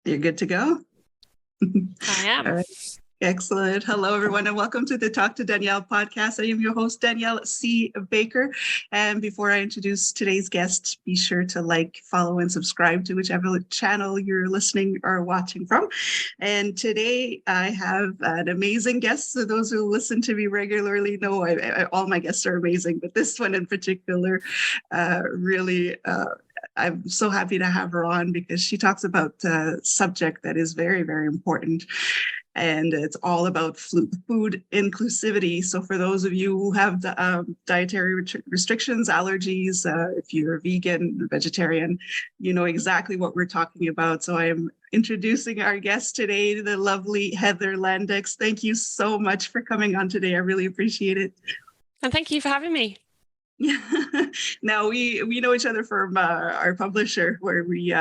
You're good to go? I am. All right. Excellent. Hello, everyone, and welcome to the Talk to Danielle podcast. I am your host, Danielle C. Baker. And before I introduce today's guest, be sure to like, follow, and subscribe to whichever channel you're listening or watching from. And today I have an amazing guest. So those who listen to me regularly know all my guests are amazing, but this one in particular really I'm so happy to have her on because she talks about a subject that is very, very important. And it's all about food inclusivity. So for those of you who have dietary restrictions, allergies, if you're vegan, vegetarian, you know exactly what we're talking about. So I am introducing our guest today, the lovely Heather Landex. Thank you so much for coming on today. I really appreciate it. And thank you for having me. Yeah. Now we know each other from our publisher where we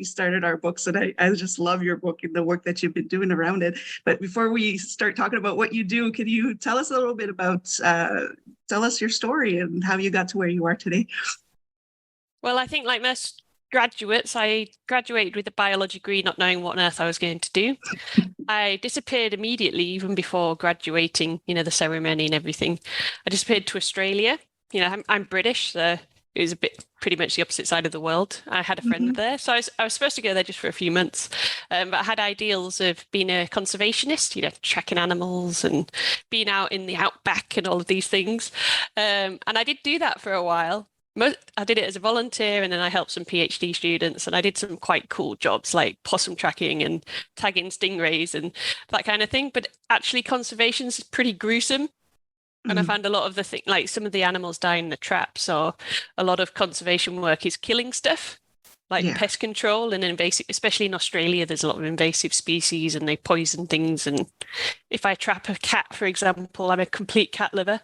started our books, and I just love your book and the work that you've been doing around it. But before we start talking about what you do, can you tell us a little bit about tell us your story and how you got to where you are today? Well, I think like most graduates, I graduated with a biology degree, not knowing what on earth I was going to do. I disappeared immediately, even before graduating, the ceremony and everything. I disappeared to Australia. I'm British, so it was pretty much the opposite side of the world. I had a friend there, so I was supposed to go there just for a few months, but I had ideals of being a conservationist, tracking animals and being out in the outback and all of these things. And I did do that for a while. I did it as a volunteer, and then I helped some PhD students, and I did some quite cool jobs like possum tracking and tagging stingrays and that kind of thing. But actually, conservation is pretty gruesome. And I found a lot of like some of the animals die in the traps, or a lot of conservation work is killing stuff, like pest control and invasive, especially in Australia, there's a lot of invasive species and they poison things. And if I trap a cat, for example, I'm a complete cat lover.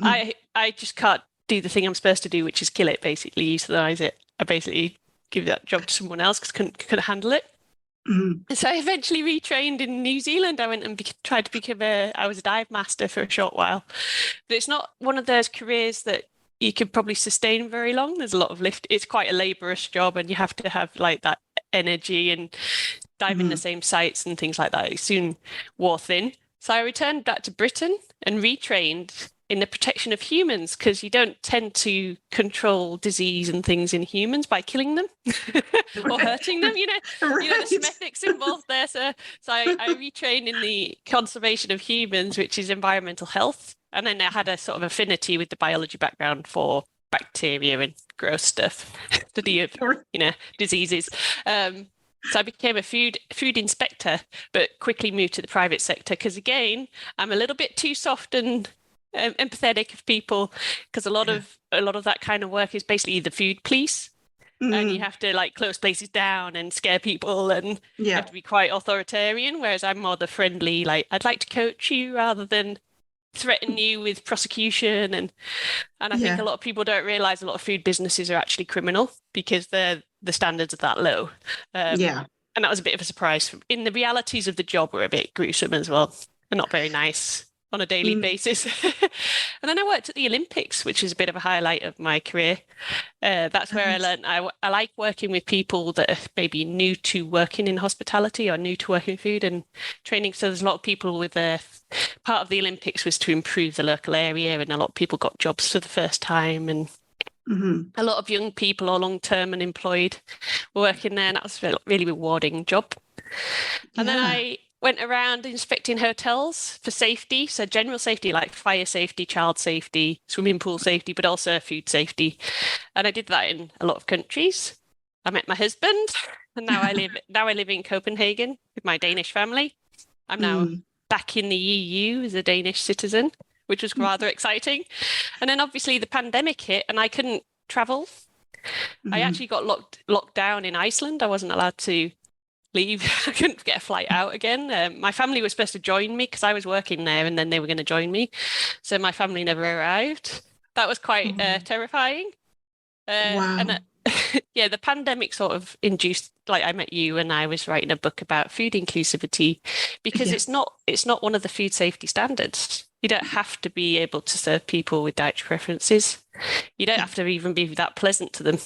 I just can't do the thing I'm supposed to do, which is kill it, basically, euthanize it. I basically give that job to someone else because couldn't handle it. So I eventually retrained in New Zealand. I went and tried to become I was a dive master for a short while. But it's not one of those careers that you could probably sustain very long. There's a lot of lift. It's quite a laborious job, and you have to have like that energy and dive in the same sites and things like that. It soon wore thin. So I returned back to Britain and retrained in the protection of humans, because you don't tend to control disease and things in humans by killing them or hurting them. There's some ethics involved there. So I retrained in the conservation of humans, which is environmental health. And then I had a sort of affinity with the biology background for bacteria and gross stuff, study of, diseases. So I became a food inspector, but quickly moved to the private sector because, again, I'm a little bit too soft and empathetic of people, because a lot of that kind of work is basically the food police, and you have to like close places down and scare people, and you have to be quite authoritarian, whereas I'm more the friendly, like, I'd like to coach you rather than threaten you with prosecution. And I think a lot of people don't realize a lot of food businesses are actually criminal because the standards are that low. And that was a bit of a surprise. In the realities of the job were a bit gruesome as well, and not very nice on a daily basis. And then I worked at the Olympics, which is a bit of a highlight of my career. That's where I learned I like working with people that are maybe new to working in hospitality or new to working in food and training. So there's a lot of people with part of the Olympics was to improve the local area, and a lot of people got jobs for the first time, and a lot of young people or long-term unemployed were working there, and that was a really rewarding job. And then I went around inspecting hotels for safety, so general safety like fire safety, child safety, swimming pool safety, but also food safety. And I did that in a lot of countries. I met my husband, and now I live in Copenhagen with my Danish family. I'm now back in the EU as a Danish citizen, which was rather exciting. And then obviously the pandemic hit and I couldn't travel. I actually got locked down in Iceland. I wasn't allowed to leave. I couldn't get a flight out again. My family was supposed to join me because I was working there, and then they were going to join me. So my family never arrived. That was quite terrifying. And the pandemic sort of induced, like, I met you and I was writing a book about food inclusivity, because it's not one of the food safety standards. You don't have to be able to serve people with dietary preferences. You don't have to even be that pleasant to them.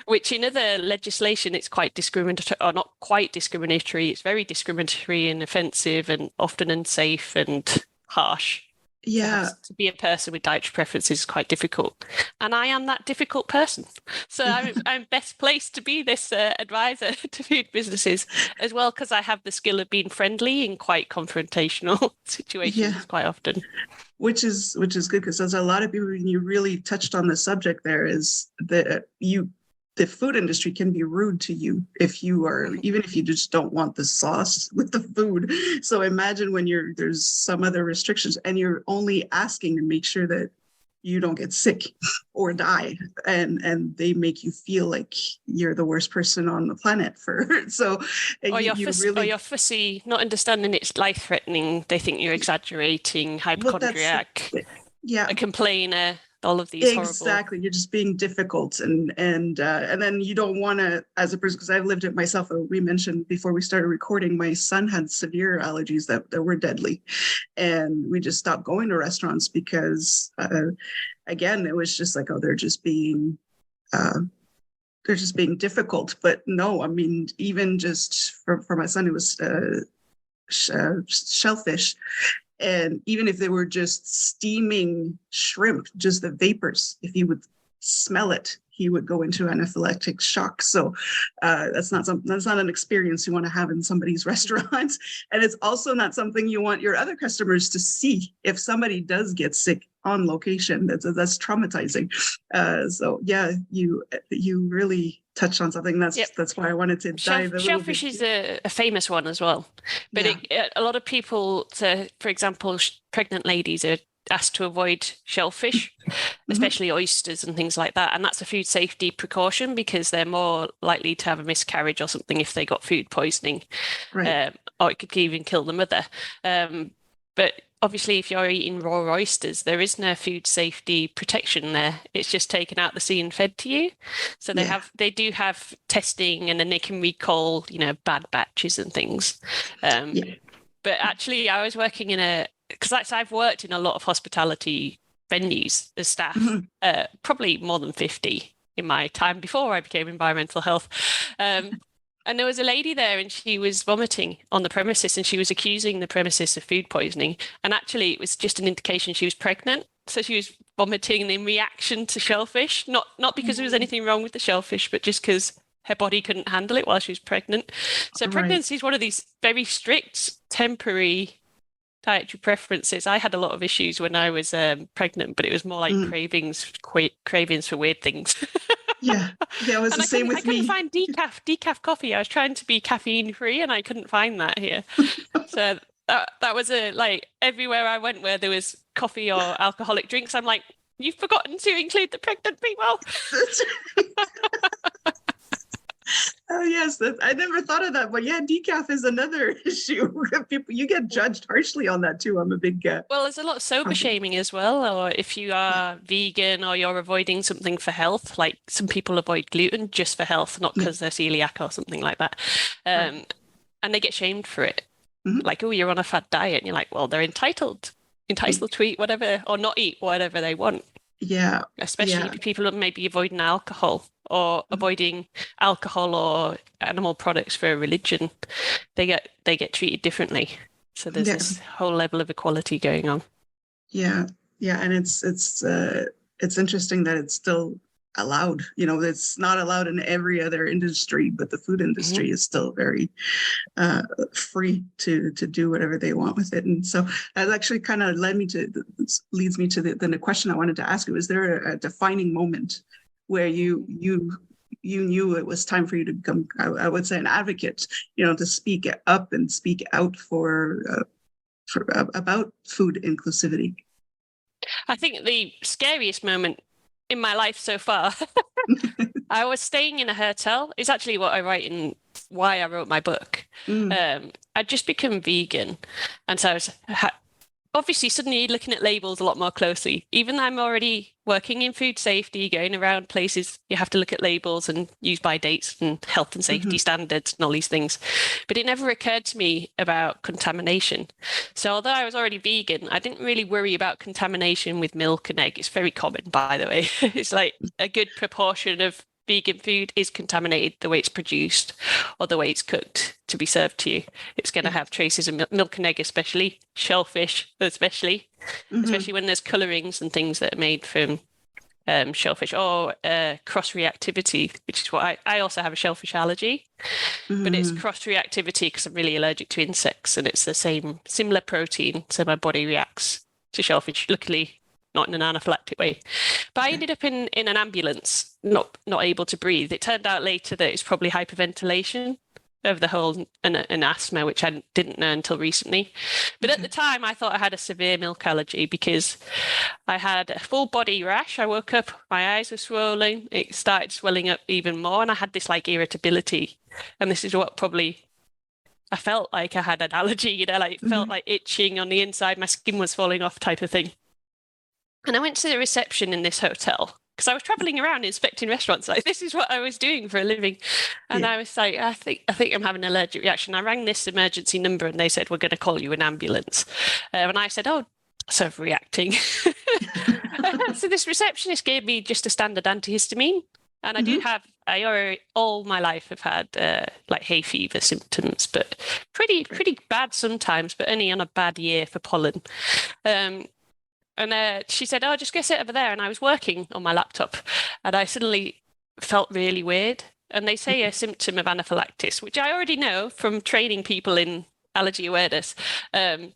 Which in other legislation, it's quite discriminatory, or not quite discriminatory. It's very discriminatory and offensive and often unsafe and harsh. Yeah. To be a person with dietary preferences is quite difficult. And I am that difficult person. So I'm best placed to be this advisor to food businesses as well, because I have the skill of being friendly in quite confrontational situations quite often. Which is good, because there's a lot of people, and you really touched on the subject there, is that the food industry can be rude to you even if you just don't want the sauce with the food. So imagine when there's some other restrictions and you're only asking to make sure that you don't get sick or die, and they make you feel like you're the worst person on the planet or you're fussy, not understanding it's life-threatening. They think you're exaggerating, hypochondriac, a complainer. All of these exactly. You're just being difficult, and then you don't want to, as a person, because I've lived it myself. We mentioned before we started recording, my son had severe allergies that were deadly, and we just stopped going to restaurants because, again, it was just like, oh, they're just being difficult. But no, I mean, even just for my son, it was shellfish. And even if they were just steaming shrimp, just the vapors, if he would smell it, he would go into anaphylactic shock. So that's not an experience you want to have in somebody's restaurant. And it's also not something you want your other customers to see. If somebody does get sick on location, that's traumatizing. So yeah, you really touched on something. That's why I wanted to dive a little shellfish bit. is a famous one as well. But a lot of people, for example, pregnant ladies are asked to avoid shellfish, especially oysters and things like that. And that's a food safety precaution, because they're more likely to have a miscarriage or something if they got food poisoning, right. Or it could even kill the mother. But obviously, if you're eating raw oysters, there is no food safety protection there. It's just taken out the sea and fed to you. So they do have testing, and then they can recall, bad batches and things. But actually, I was working because I've worked in a lot of hospitality venues as staff, probably more than 50 in my time before I became environmental health. And there was a lady there, and she was vomiting on the premises, and she was accusing the premises of food poisoning. And actually, it was just an indication she was pregnant. So she was vomiting in reaction to shellfish, not because there was anything wrong with the shellfish, but just because her body couldn't handle it while she was pregnant. So pregnancy is one of these very strict, temporary dietary preferences. I had a lot of issues when I was pregnant, but it was more like cravings for weird things. Yeah, it was the same with me. I couldn't find decaf coffee. I was trying to be caffeine free, and I couldn't find that here. So that was everywhere I went where there was coffee or alcoholic drinks, I'm like, you've forgotten to include the pregnant people. Oh yes, I never thought of that, but yeah, decaf is another issue. You get judged harshly on that too. I'm a big well, there's a lot of sober shaming as well, or if you are vegan or you're avoiding something for health, like some people avoid gluten just for health, not because they're celiac or something like that, and they get shamed for it. Like, oh, you're on a fad diet, and you're like, well, they're entitled to eat whatever or not eat whatever they want. Yeah, especially people who may be avoiding alcohol or avoiding alcohol or animal products for a religion. They get treated differently. So there's this whole level of equality going on. Yeah, and it's interesting that it's still allowed. It's not allowed in every other industry, but the food industry is still very free to do whatever they want with it. And so that actually kind of leads me to the question I wanted to ask you. Is there a defining moment where you knew it was time for you to become, I would say, an advocate, to speak up and speak out for about food inclusivity? I think the scariest moment in my life so far, I was staying in a hotel. It's actually what I write in why I wrote my book. I'd just become vegan. And so I was obviously suddenly you're looking at labels a lot more closely. Even though I'm already working in food safety, going around places, you have to look at labels and use by dates and health and safety standards and all these things. But it never occurred to me about contamination. So although I was already vegan, I didn't really worry about contamination with milk and egg. It's very common, by the way. It's like a good proportion of vegan food is contaminated the way it's produced or the way it's cooked to be served to you. It's going to have traces of milk and egg, especially shellfish, especially when there's colorings and things that are made from shellfish or cross reactivity, which is what I also have a shellfish allergy, but it's cross reactivity because I'm really allergic to insects, and it's the similar protein, so my body reacts to shellfish. Luckily, not in an anaphylactic way. But I ended up in an ambulance, not able to breathe. It turned out later that it's probably hyperventilation of the whole and asthma, which I didn't know until recently. But at the time, I thought I had a severe milk allergy because I had a full body rash. I woke up, my eyes were swollen. It started swelling up even more, and I had this like irritability. And this is what probably I felt like I had an allergy, like it felt like itching on the inside. My skin was falling off type of thing. And I went to the reception in this hotel because I was traveling around inspecting restaurants. Like, this is what I was doing for a living. And I was like, I think I'm having an allergic reaction. I rang this emergency number and they said, we're going to call you an ambulance. And I said, oh, sort of reacting. So this receptionist gave me just a standard antihistamine. And I already all my life have had like hay fever symptoms, but pretty bad sometimes, but only on a bad year for pollen. And she said, oh, just go sit over there. And I was working on my laptop and I suddenly felt really weird. And they say a symptom of anaphylaxis, which I already know from training people in allergy awareness. I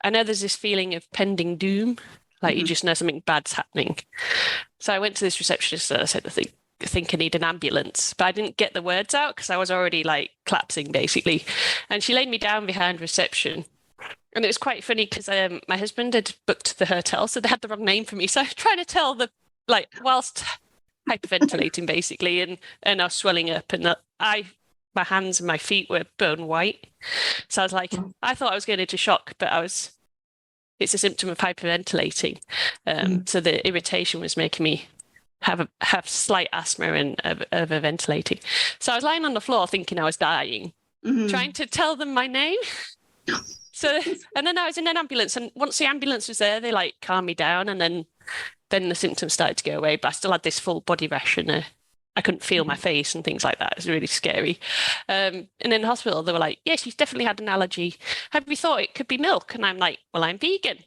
know there's this feeling of pending doom, like you just know something bad's happening. So I went to this receptionist and I said, I think I need an ambulance. But I didn't get the words out because I was already like collapsing, basically. And she laid me down behind reception. And it was quite funny because my husband had booked the hotel, so they had the wrong name for me. So I was trying to tell whilst hyperventilating basically, and I was swelling up, and my hands and my feet were bone white. So I was like, I thought I was going into shock, but it's a symptom of hyperventilating. So the irritation was making me have slight asthma and overventilating. So I was lying on the floor thinking I was dying, trying to tell them my name. So, and then I was in an ambulance, and once the ambulance was there, they like calmed me down, and then the symptoms started to go away. But I still had this full body rash, and I couldn't feel my face and things like that. It was really scary. And in the hospital, they were like, "Yes, you've definitely had an allergy. Have you thought it could be milk?" And I'm like, "Well, I'm vegan."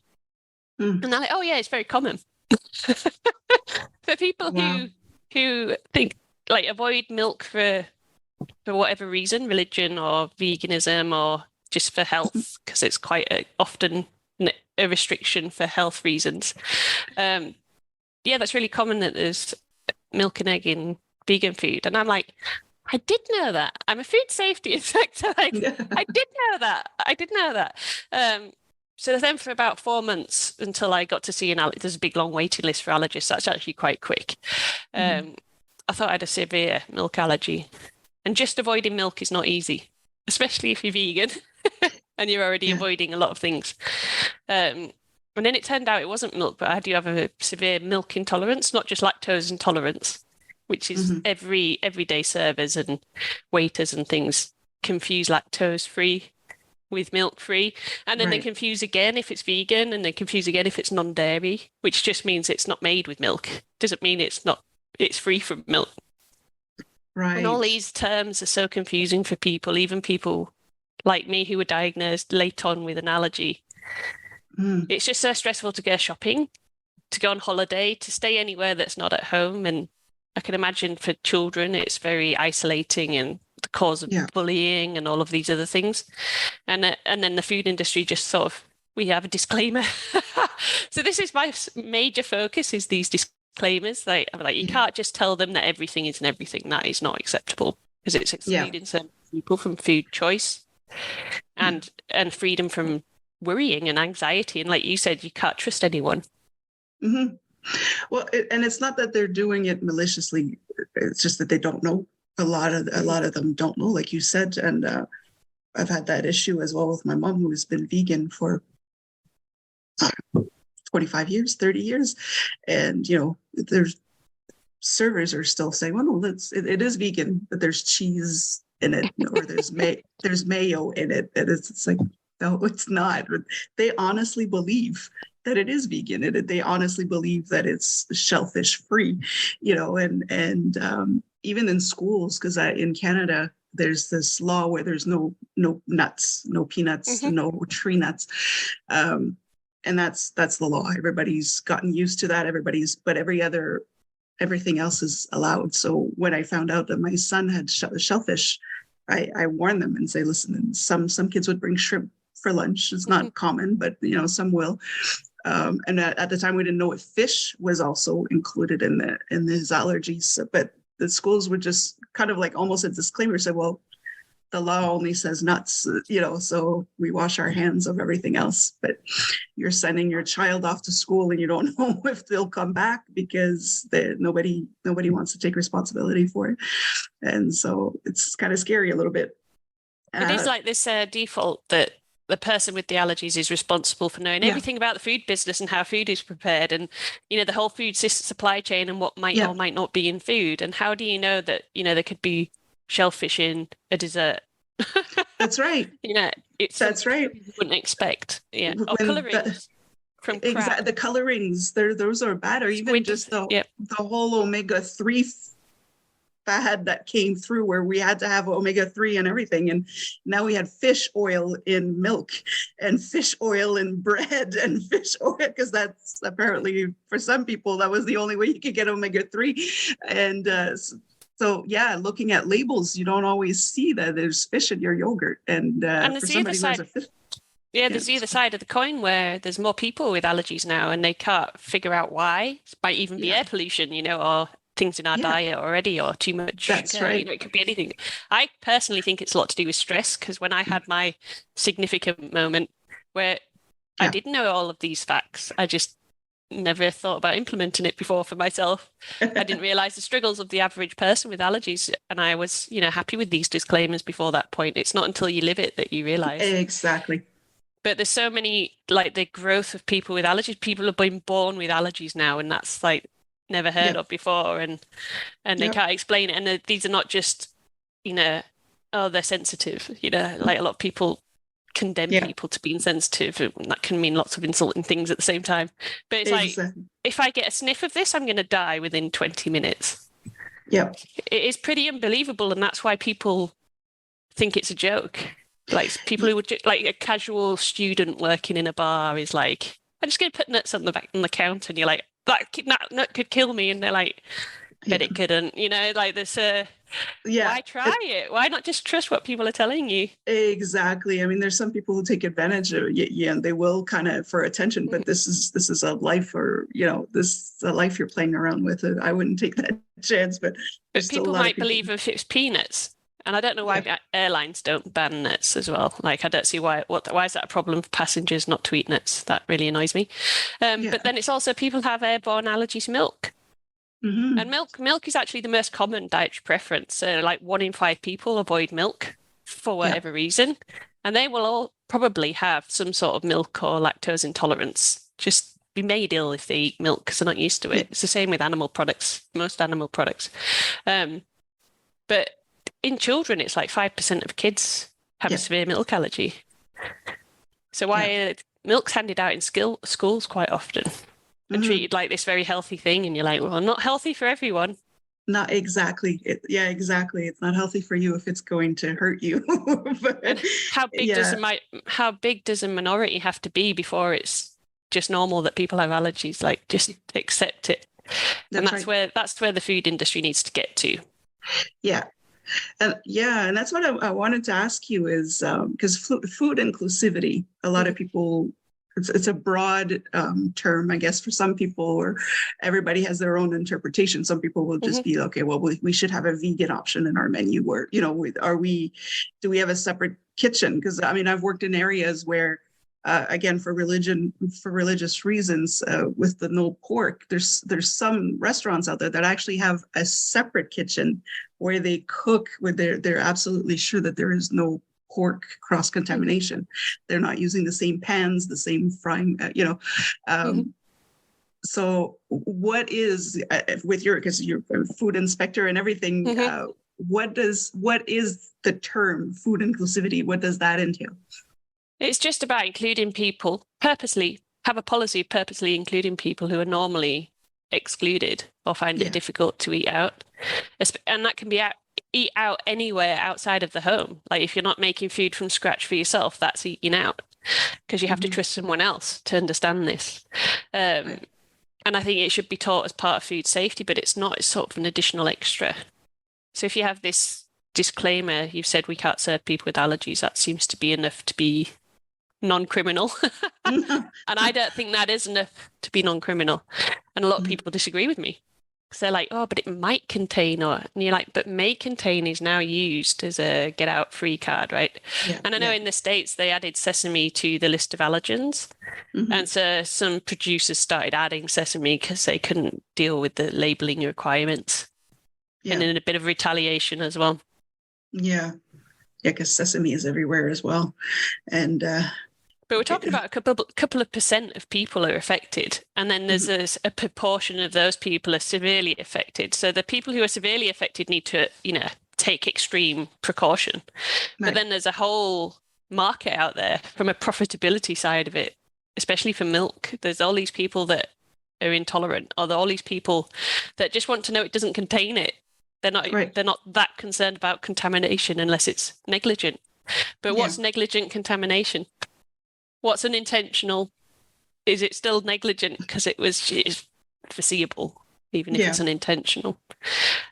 And they're like, "Oh yeah, it's very common." For people who think like avoid milk for whatever reason, religion or veganism or just for health, because it's quite often a restriction for health reasons. That's really common that there's milk and egg in vegan food. And I'm like, I did know that. I'm a food safety inspector. I did know that. I did know that. So then for about 4 months until I got to see there's a big long waiting list for allergists. That's actually quite quick. I thought I had a severe milk allergy. And just avoiding milk is not easy, especially if you're vegan and you're already avoiding a lot of things. And then it turned out it wasn't milk, but I do have a severe milk intolerance, not just lactose intolerance, which is everyday servers and waiters and things confuse lactose free with milk free. And then they confuse again if it's vegan, and they confuse again if it's non-dairy, which just means it's not made with milk. Doesn't mean it's free from milk. Right. And all these terms are so confusing for people, even people like me who were diagnosed late on with an allergy. It's just so stressful to go shopping, to go on holiday, to stay anywhere that's not at home. And I can imagine for children, it's very isolating and the cause of bullying and all of these other things. And then the food industry just sort of, we have a disclaimer. So this is my major focus, is these disclaimers. Like you can't just tell them that everything isn't everything. That is not acceptable, because it's excluding certain people from food choice and freedom from worrying and anxiety. And like you said, you can't trust anyone. Well, and it's not that they're doing it maliciously. It's just that they don't know. A lot of them don't know, like you said. And I've had that issue as well with my mom, who has been vegan for 25 years, 30 years. And, there's servers are still saying, well, no, it is vegan, but there's cheese in it, or there's mayo in it. And it's like, no, it's not. They honestly believe that it is vegan, and they honestly believe that it's shellfish free, and even in schools, because in Canada, there's this law where there's no nuts, no peanuts, no tree nuts. And that's the law. Everybody's gotten used to that. But everything else is allowed. So when I found out that my son had shellfish, I warned them and say, listen, some kids would bring shrimp for lunch. It's not common, but some will. And at the time, we didn't know if fish was also included in his allergies. But the schools would just kind of like almost a disclaimer, say, well, the law only says nuts, so we wash our hands of everything else. But you're sending your child off to school and you don't know if they'll come back, because nobody wants to take responsibility for it. And so it's kind of scary a little bit. It is like this default that the person with the allergies is responsible for knowing everything about the food business and how food is prepared, and the whole food supply chain and what might or might not be in food. And how do you know that there could be shellfish in a dessert? That's right. That's right. You wouldn't expect. Yeah. Or colorings from crab. Exactly. The colorings, those are bad. Or even just the whole omega-3 fad that came through, where we had to have omega-3 and everything. And now we had fish oil in milk and fish oil in bread and fish oil, because that's apparently, for some people, that was the only way you could get omega-3. And so, looking at labels, you don't always see that there's fish in your yogurt. And for somebody who has a fish... there's the other side of the coin, where there's more people with allergies now, and they can't figure out why. It might even be air pollution, or things in our diet already, or too much sugar. That's right. It could be anything. I personally think it's a lot to do with stress, because when I had my significant moment where I didn't know all of these facts, I just never thought about implementing it before for myself. I didn't realize the struggles of the average person with allergies, and I was happy with these disclaimers before that point. It's not until you live it that you realize. Exactly. But there's so many, like the growth of people with allergies. People have been born with allergies now, and that's like never heard of before, and they can't explain it. And these are not just they're sensitive. Like a lot of people condemn people to being sensitive, and that can mean lots of insulting things at the same time. But it's like, if I get a sniff of this, I'm going to die within 20 minutes. Yeah, it is pretty unbelievable, and that's why people think it's a joke. Like people who would like a casual student working in a bar is like, I'm just going to put nuts on the counter, and you're like, that nut could kill me, and they're like, but it couldn't. Like this. Why try it? Why not just trust what people are telling you? Exactly. I mean, there's some people who take advantage of and they will kind of for attention, but this is a life, or this is a life you're playing around with. It. I wouldn't take that chance, but people might believe if it's peanuts. And I don't know why airlines don't ban nuts as well. Like, I don't see why is that a problem for passengers not to eat nuts? That really annoys me. But then it's also people have airborne allergies to milk. Mm-hmm. And milk is actually the most common dietary preference. Like 1 in 5 people avoid milk for whatever reason. And they will all probably have some sort of milk or lactose intolerance. Just be made ill if they eat milk because they're not used to it. It's the same with animal products, most animal products. But in children, it's like 5% of kids have a severe milk allergy. So milk's handed out in schools quite often and treated like this very healthy thing. And you're like, well, not healthy for everyone. Not exactly. Exactly. It's not healthy for you if it's going to hurt you. But, how big does a minority have to be before it's just normal that people have allergies? Like, just accept it. That's where the food industry needs to get to. Yeah. And that's what I wanted to ask you is because food inclusivity, a lot of people, it's a broad term, I guess, for some people, or everybody has their own interpretation. Some people will just be, okay, well, we should have a vegan option in our menu, or, do we have a separate kitchen? Because I mean, I've worked in areas where, again, for religious reasons, with the no pork, there's some restaurants out there that actually have a separate kitchen where they cook where they're absolutely sure that there is no pork cross-contamination. They're not using the same pans, the same frying, So what is with your, because you're a food inspector and everything, what is the term food inclusivity? What does that entail? It's just about including people purposely, have a policy of purposely including people who are normally excluded or find it difficult to eat out. And that can be eat out anywhere outside of the home. Like if you're not making food from scratch for yourself, that's eating out because you have to trust someone else to understand this. Right. And I think it should be taught as part of food safety, but it's not. It's sort of an additional extra. So if you have this disclaimer, you've said we can't serve people with allergies, that seems to be enough to be non-criminal. And I don't think that is enough to be non-criminal. And a lot of people disagree with me. Because they're like, oh, but it might contain, and you're like, but may contain is now used as a get out free card, right? Yeah, and I know in the States they added sesame to the list of allergens. And so some producers started adding sesame because they couldn't deal with the labeling requirements. Yeah. And in a bit of retaliation as well. Yeah, because sesame is everywhere as well. And but we're talking about a couple of percent of people are affected, and then there's a proportion of those people are severely affected. So the people who are severely affected need to, take extreme precaution. Right. But then there's a whole market out there from a profitability side of it, especially for milk. There's all these people that are intolerant, or all these people that just want to know it doesn't contain it. They're not that concerned about contamination unless it's negligent. But what's negligent contamination? What's unintentional? Is it still negligent because it's foreseeable, even if it's unintentional?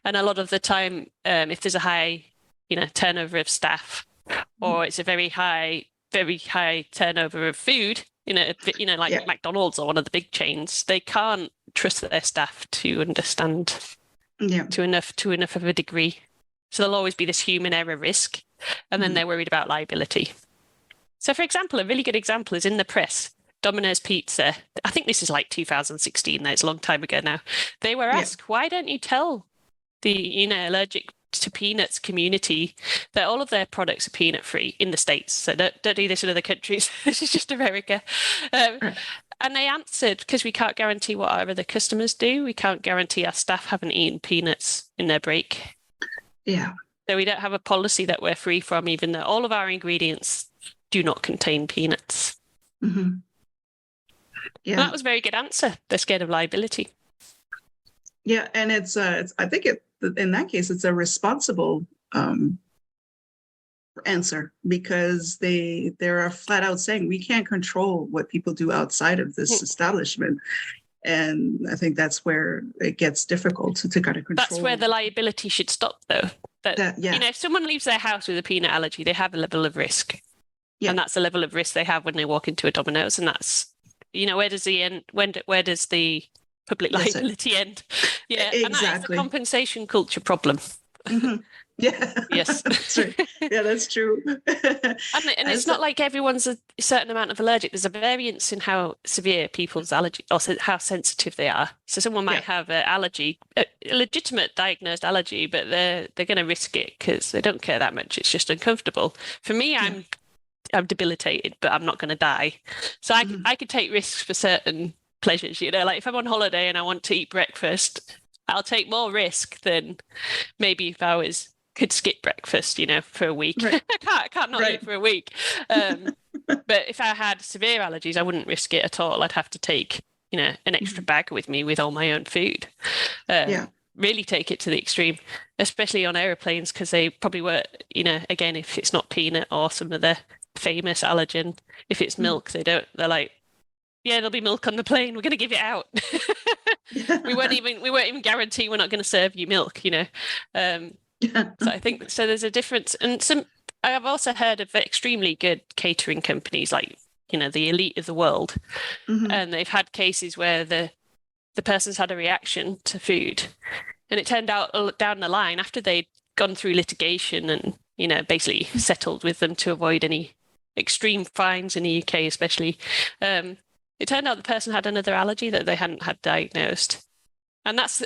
And a lot of the time, if there's a high, turnover of staff, or it's a very high turnover of food, like McDonald's or one of the big chains, they can't trust their staff to understand to enough of a degree. So there'll always be this human error risk, and then they're worried about liability. So, for example, a really good example is in the press, Domino's Pizza. I think this is like 2016, though. It's a long time ago now. They were asked, why don't you tell the, allergic to peanuts community that all of their products are peanut free in the States? So don't do this in other countries. This is just America. And they answered, because we can't guarantee what our other customers do. We can't guarantee our staff haven't eaten peanuts in their break. Yeah. So we don't have a policy that we're free from, even though all of our ingredients do not contain peanuts. Yeah, and that was a very good answer. They're scared of liability. Yeah, and it's I think in that case it's a responsible answer, because they're flat out saying we can't control what people do outside of this establishment. And I think that's where it gets difficult to kind of control. That's where the liability should stop, though. If someone leaves their house with a peanut allergy, they have a level of risk. Yeah. And that's the level of risk they have when they walk into a Domino's. And that's, where does the end? Where does the public liability end? Yeah, exactly. And that is the compensation culture problem. Yeah. Yes. That's right. Yeah, that's true. And it's not like everyone's a certain amount of allergic. There's a variance in how severe people's allergy, or how sensitive they are. So someone might have an allergy, a legitimate diagnosed allergy, but they're going to risk it because they don't care that much. It's just uncomfortable. For me, I'm debilitated, but I'm not going to die. So I could take risks for certain pleasures, like if I'm on holiday and I want to eat breakfast, I'll take more risk than maybe if I could skip breakfast, for a week. Right. I can't not eat for a week. But if I had severe allergies, I wouldn't risk it at all. I'd have to take, an extra bag with me with all my own food. Really take it to the extreme, especially on aeroplanes, because they probably were, again, if it's not peanut or some of the famous allergen, if it's milk, they're like, there'll be milk on the plane. We're going to give it out. we won't even guarantee we're not going to serve you milk, So I think there's a difference. And I have also heard of extremely good catering companies, like, the elite of the world. And they've had cases where the person's had a reaction to food. And it turned out down the line, after they'd gone through litigation and, basically settled with them to avoid any extreme fines in the UK, especially, it turned out the person had another allergy that they hadn't had diagnosed. And that's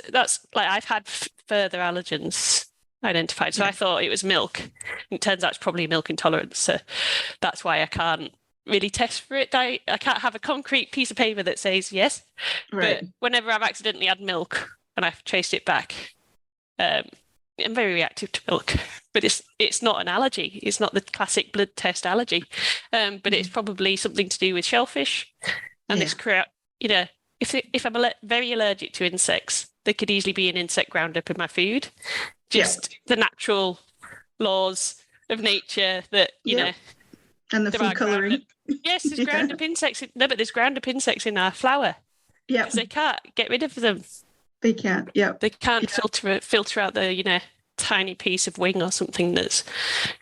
like, I've had further allergens identified. So I thought it was milk. It turns out it's probably milk intolerance. So that's why I can't really test for it. I can't have a concrete piece of paper that says yes. Right. But whenever I've accidentally had milk and I've traced it back, I'm very reactive to milk. But it's not an allergy. It's not the classic blood test allergy. But it's probably something to do with shellfish. And this if I'm very allergic to insects, there could easily be an insect ground up in my food. Just the natural laws of nature that, you know. And the food coloring. Yes, there's ground up insects. No, but there's ground up insects in our flour. Yeah. Because they can't get rid of them. They can't. Yeah. They can't filter out the, tiny piece of wing or something that's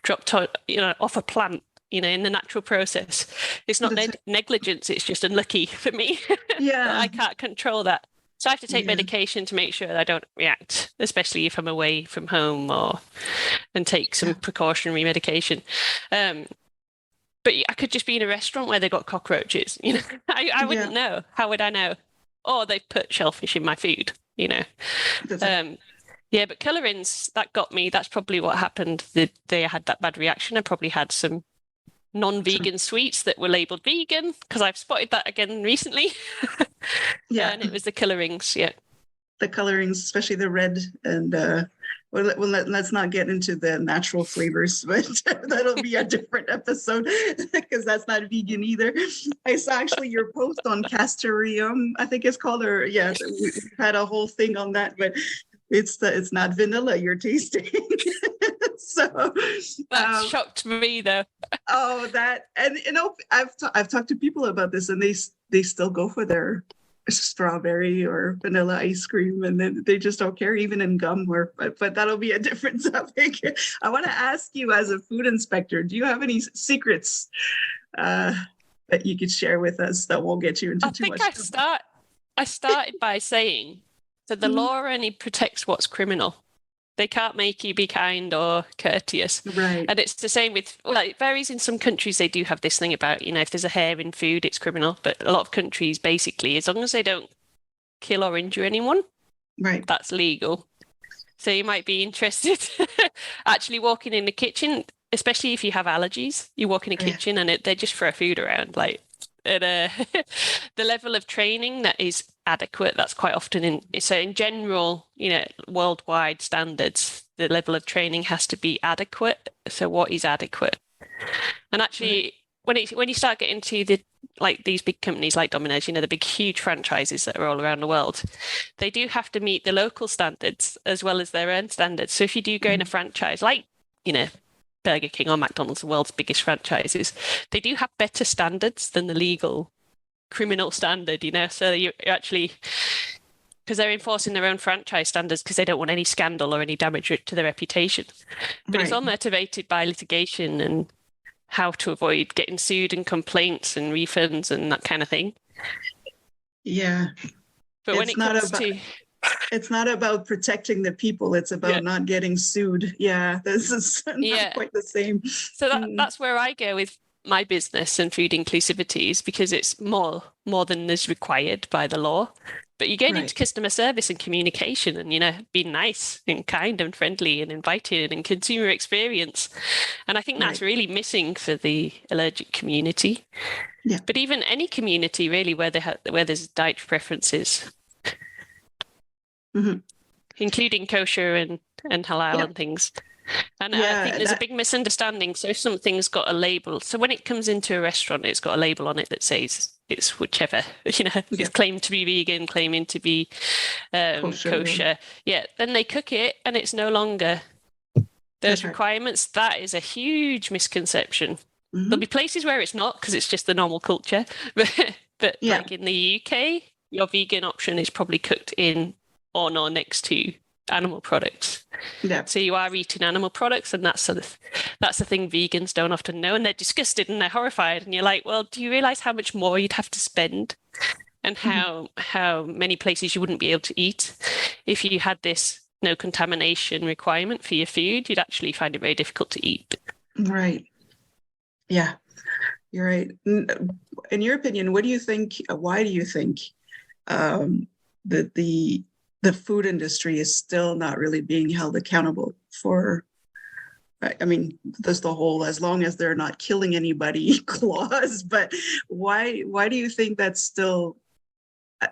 dropped off a plant, in the natural process. It's not negligence, it's just unlucky for me. Yeah. I can't control that. So I have to take medication to make sure that I don't react, especially if I'm away from home and take some precautionary medication. But I could just be in a restaurant where they got cockroaches, I wouldn't know. How would I know? Or they've put shellfish in my food, but colorings, that got me. That's probably what happened. The day I had that bad reaction, I probably had some non-vegan sweets that were labeled vegan, because I've spotted that again recently. And it was the colorings. The colorings, especially the red and let's not get into the natural flavors, but that'll be a different episode because that's not vegan either. I saw actually your post on Castoreum, I think it's called, or we had a whole thing on that, but it's not vanilla you're tasting. So that shocked me though. And I've talked to people about this, and they still go for their strawberry or vanilla ice cream, and then they just don't care, even in gum. But that'll be a different topic. I want to ask you, as a food inspector, do you have any secrets that you could share with us that won't get you into too much trouble? I started by saying that the law only protects what's criminal. They can't make you be kind or courteous. Right. And it's the same with, it varies in some countries. They do have this thing about, if there's a hair in food, it's criminal. But a lot of countries, basically, as long as they don't kill or injure anyone, right, that's legal. So you might be interested actually walking in the kitchen, especially if you have allergies. You walk in a kitchen and they just throw food around. The level of training that is adequate, that's quite often in general, worldwide standards, the level of training has to be adequate. So what is adequate? And actually, when you start getting to these big companies like Domino's, the big huge franchises that are all around the world, they do have to meet the local standards as well as their own standards. So if you do go in a franchise like Burger King or McDonald's, the world's biggest franchises, they do have better standards than the legal criminal standard, so you actually, because they're enforcing their own franchise standards because they don't want any scandal or any damage to their reputation. But it's all motivated by litigation and how to avoid getting sued and complaints and refunds and that kind of thing. Yeah. But when it comes to... It's not about protecting the people. It's about not getting sued. Yeah, this is not quite the same. So that's where I go with my business and food inclusivity, is because it's more than is required by the law. But you're getting into customer service and communication and, being nice and kind and friendly and inviting and consumer experience. And I think that's really missing for the allergic community. Yeah. But even any community, really, where there's dietary preferences. Mm-hmm. Including kosher and halal and things. And I think there's a big misunderstanding. So if something's got a label, so when it comes into a restaurant, it's got a label on it that says it's whichever, it's claimed to be vegan, claiming to be kosher. Yeah, then they cook it and it's no longer those requirements. That is a huge misconception. Mm-hmm. There'll be places where it's not because it's just the normal culture. But like in the UK, your vegan option is probably cooked in on or next to animal products. Yeah. So you are eating animal products, and that's the thing vegans don't often know, and they're disgusted and they're horrified. And you're like, well, do you realize how much more you'd have to spend, and how many places you wouldn't be able to eat if you had this no contamination requirement for your food? You'd actually find it very difficult to eat. Right. Yeah, you're right. In your opinion, what do you think? Why do you think that the food industry is still not really being held accountable for I mean, there's the whole, as long as they're not killing anybody clause, but why do you think that's still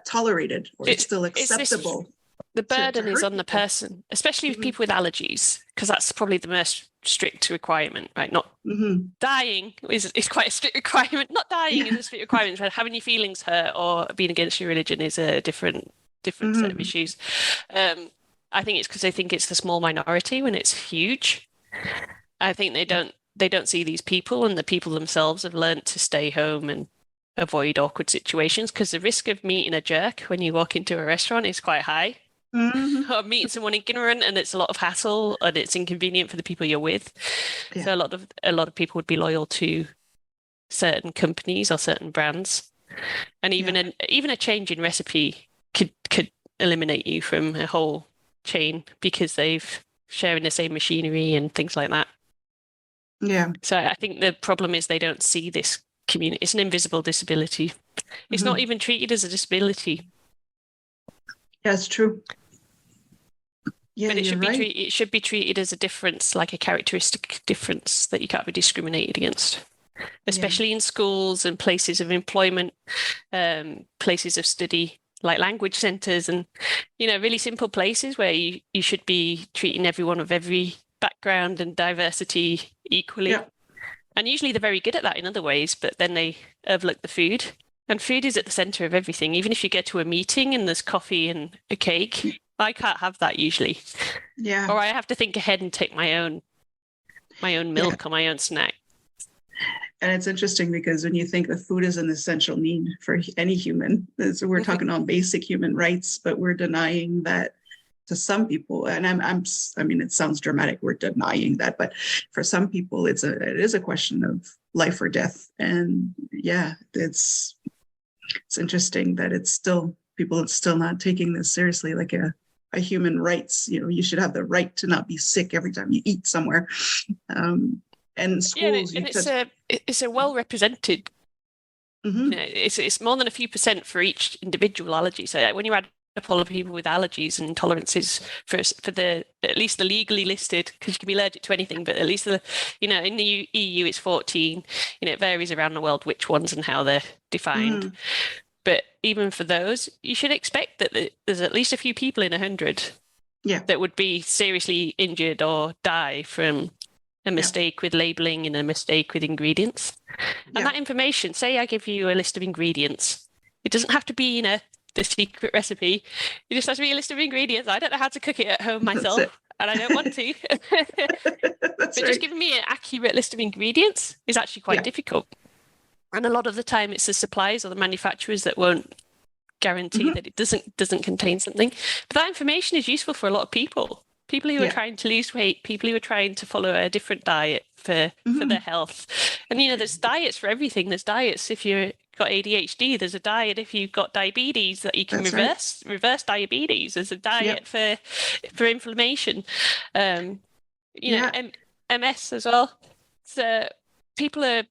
tolerated, or it's still acceptable? The burden is on the person, especially with people with allergies, because that's probably the most strict requirement, right? Not dying is quite a strict requirement. Not dying is a strict requirement, but having your feelings hurt or being against your religion is a different set of issues. I think it's because they think it's the small minority when it's huge. I think they don't see these people, and the people themselves have learned to stay home and avoid awkward situations, because the risk of meeting a jerk when you walk into a restaurant is quite high. Or meeting someone ignorant, and it's a lot of hassle and it's inconvenient for the people you're with. So a lot of people would be loyal to certain companies or certain brands, and even a change in recipe could eliminate you from a whole chain because they've sharing the same machinery and things like that. Yeah. So I think the problem is they don't see this community. It's an invisible disability. It's not even treated as a disability. Yeah, it's true. Yeah, but it should be right. it should be treated as a difference, like a characteristic difference that you can't be discriminated against, especially in schools and places of employment, places of study, like language centres, and really simple places where you should be treating everyone of every background and diversity equally. Yeah. And usually they're very good at that in other ways, but then they overlook the food. And food is at the centre of everything. Even if you get to a meeting and there's coffee and a cake, I can't have that usually. Yeah. Or I have to think ahead and take my own milk or my own snack. And it's interesting because when you think that food is an essential need for any human, so we're talking on basic human rights, but we're denying that to some people. And I mean, it sounds dramatic, we're denying that, but for some people, it is a question of life or death. And yeah, it's interesting that people are still not taking this seriously, like a human rights. You should have the right to not be sick every time you eat somewhere. And schools, it's a well represented. It's more than a few percent for each individual allergy. So when you add up all of people with allergies and intolerances for the at least the legally listed, because you can be allergic to anything, but at least in the EU it's 14. It varies around the world which ones and how they're defined. But even for those, you should expect that there's at least a few people in 100 that would be seriously injured or die from a mistake with labeling and a mistake with ingredients. And that information, say I give you a list of ingredients, it doesn't have to be the secret recipe. It just has to be a list of ingredients. I don't know how to cook it at home myself, and I don't want to. But just giving me an accurate list of ingredients is actually quite difficult. And a lot of the time it's the suppliers or the manufacturers that won't guarantee that it doesn't contain something. But that information is useful for a lot of people. People who are trying to lose weight, people who are trying to follow a different diet for their health. And, there's diets for everything. There's diets if you've got ADHD. There's a diet if you've got diabetes that you can reverse diabetes. There's a diet for inflammation. MS as well. So people are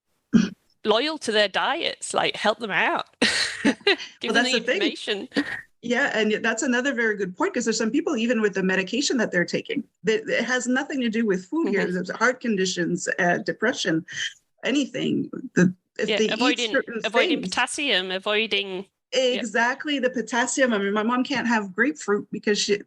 loyal to their diets, like help them out. Give them the information. Yeah, and that's another very good point, because there's some people, even with the medication that they're taking, that it has nothing to do with food here. There's heart conditions, depression, anything. Avoiding potassium, avoiding... Exactly, the potassium. I mean, my mom can't have grapefruit because she's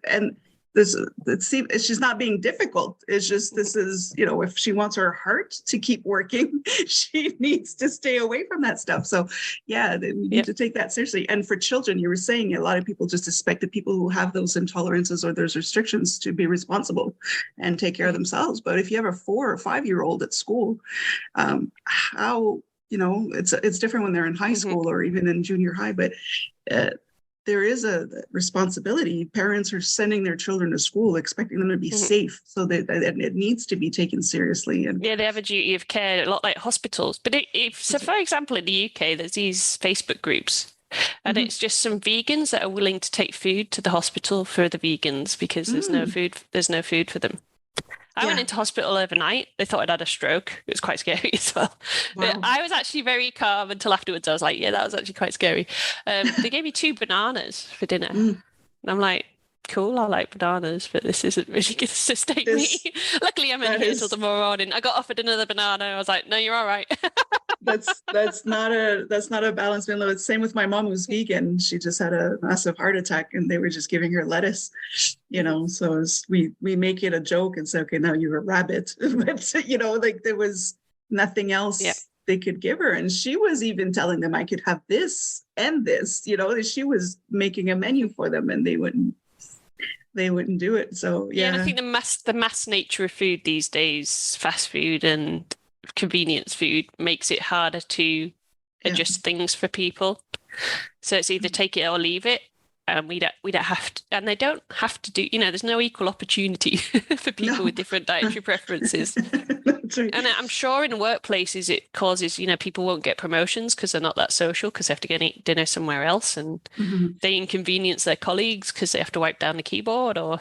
not being difficult. It's just, this is, if she wants her heart to keep working, she needs to stay away from that stuff. So we need to take that seriously. And for children, you were saying a lot of people just expect the people who have those intolerances or those restrictions to be responsible and take care of themselves. But if you have a 4 or 5-year-old at school, how, it's different when they're in high school or even in junior high, but there is a responsibility. Parents are sending their children to school, expecting them to be safe, so that it needs to be taken seriously. And they have a duty of care, a lot like hospitals. But for example, in the UK, there's these Facebook groups, and it's just some vegans that are willing to take food to the hospital for the vegans because there's no food. There's no food for them. I went into hospital overnight. They thought I'd had a stroke. It was quite scary as well. Wow. But I was actually very calm until afterwards. I was like, that was actually quite scary. They gave me 2 bananas for dinner. And I'm like, cool, I like bananas, but this isn't really going to sustain me. Luckily, I'm in here till tomorrow morning. I got offered another banana. I was like, no, you're all right. That's not a balanced meal. It's same with my mom who's vegan. She just had a massive heart attack and they were just giving her lettuce, so we make it a joke and say, okay, now you're a rabbit. But like there was nothing else they could give her. And she was even telling them I could have this and this, she was making a menu for them and they wouldn't do it. So and I think the mass nature of food these days, fast food and convenience food, makes it harder to adjust things for people. So it's either take it or leave it. And we don't have to, and they don't have to do, there's no equal opportunity for people with different dietary preferences. That's right. And I'm sure in workplaces it causes, people won't get promotions because they're not that social, because they have to go and eat dinner somewhere else, and they inconvenience their colleagues because they have to wipe down the keyboard or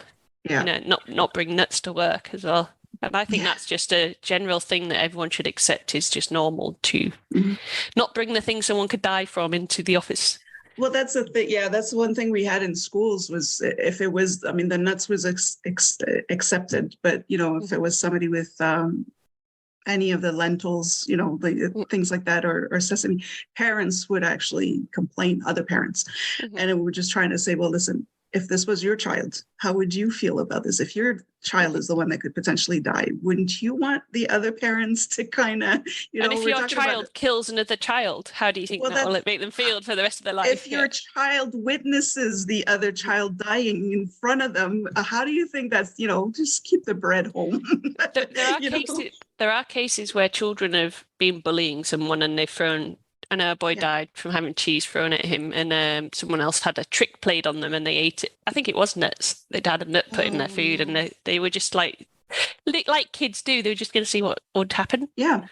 not bring nuts to work as well. And I think that's just a general thing that everyone should accept is just normal, to not bring the thing someone could die from into the office. Well, that's the thing. Yeah, that's one thing we had in schools was if it was, the nuts was accepted, but if it was somebody with any of the lentils, things like that, or sesame, parents would actually complain, other parents, and we were just trying to say, well, listen, if this was your child, how would you feel about this? If your child is the one that could potentially die, wouldn't you want the other parents to kind of, And if your child kills another child, how do you think that will make them feel for the rest of their life? If your child witnesses the other child dying in front of them, how do you think that's, just keep the bread home? There are cases where children have been bullying someone and they've thrown, I know a boy died from having cheese thrown at him, and someone else had a trick played on them and they ate it. I think it was nuts. They'd had a nut put in their food, and they were just like kids do. They were just going to see what would happen. Yeah.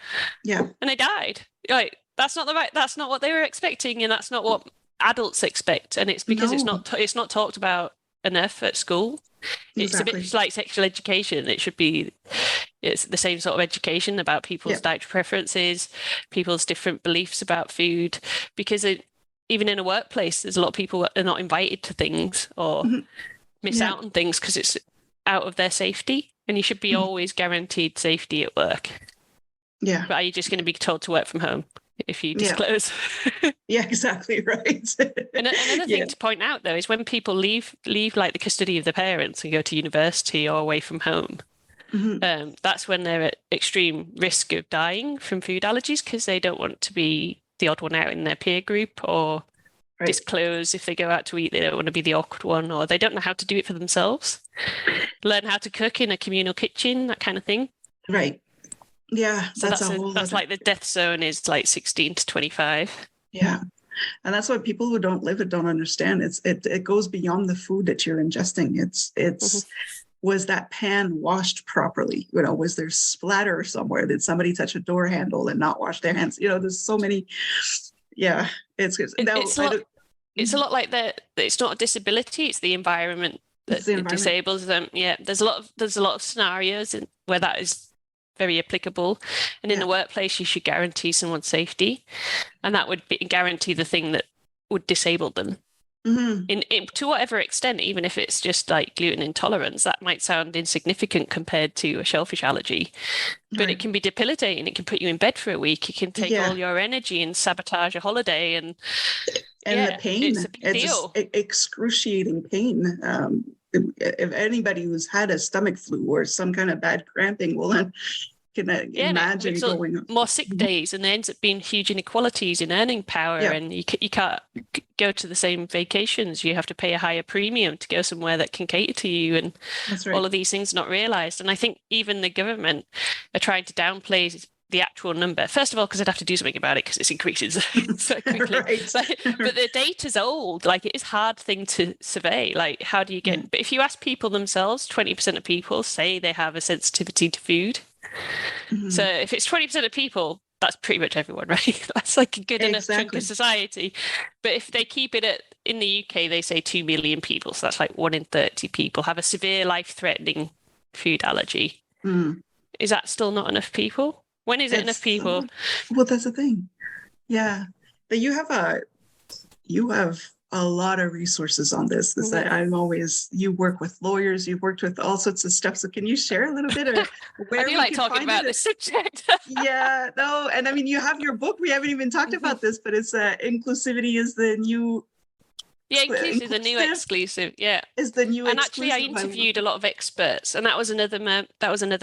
And they died. Like that's not what they were expecting, and that's not what adults expect. And it's because it's not talked about enough at school. Exactly. It's a bit like sexual education. It's the same sort of education about people's dietary preferences, people's different beliefs about food, because even in a workplace, there's a lot of people that are not invited to things or miss out on things because it's out of their safety, and you should be always guaranteed safety at work. Yeah. But are you just going to be told to work from home if you disclose? Yeah, exactly right. And another thing to point out, though, is when people leave like the custody of the parents and go to university or away from home, that's when they're at extreme risk of dying from food allergies, because they don't want to be the odd one out in their peer group, or disclose if they go out to eat. They don't want to be the awkward one, or they don't know how to do it for themselves. Learn how to cook in a communal kitchen, that kind of thing. Right. Yeah. So that's like the death zone is like 16 to 25. Yeah. And that's what people who don't live it don't understand. It goes beyond the food that you're ingesting. It's was that pan washed properly? Was there splatter somewhere? Did somebody touch a door handle and not wash their hands? There's so many. Yeah, it's a lot like that. It's not a disability; it's the environment that disables them. Yeah, there's a lot of scenarios where that is very applicable, and in the workplace, you should guarantee someone's safety, and that would guarantee the thing that would disable them. To whatever extent, even if it's just like gluten intolerance, that might sound insignificant compared to a shellfish allergy, but it can be debilitating. It can put you in bed for a week. It can take all your energy and sabotage a holiday, and the pain. It's a big deal. Excruciating pain. If anybody who's had a stomach flu or some kind of bad cramping can imagine going on. More sick days, and there ends up being huge inequalities in earning power, and you can't go to the same vacations. You have to pay a higher premium to go somewhere that can cater to you, and all of these things are not realised. And I think even the government are trying to downplay the actual number. First of all, because they'd have to do something about it because it's increasing so quickly. But the data's old. Like, it is a hard thing to survey. Like, how do you get... But if you ask people themselves, 20% of people say they have a sensitivity to food. So if it's 20% of people, that's pretty much everyone, right? That's like a good enough chunk of society. But if they keep it in the UK, they say 2 million people. So that's like 1 in 30 people have a severe life-threatening food allergy. Is that still not enough people? When is it enough people? Well, that's the thing. Yeah. But you have a lot of resources on this because I'm always, you work with lawyers, you've worked with all sorts of stuff. So can you share a little bit of where I do we like can talking find about it? this subject. Yeah, no, and I mean, you have your book. We haven't even talked about this, but it's Inclusivity is the new. Yeah, inclusive, the new exclusive. Yeah, is the new and exclusive. actually, I interviewed a lot of experts, and that was another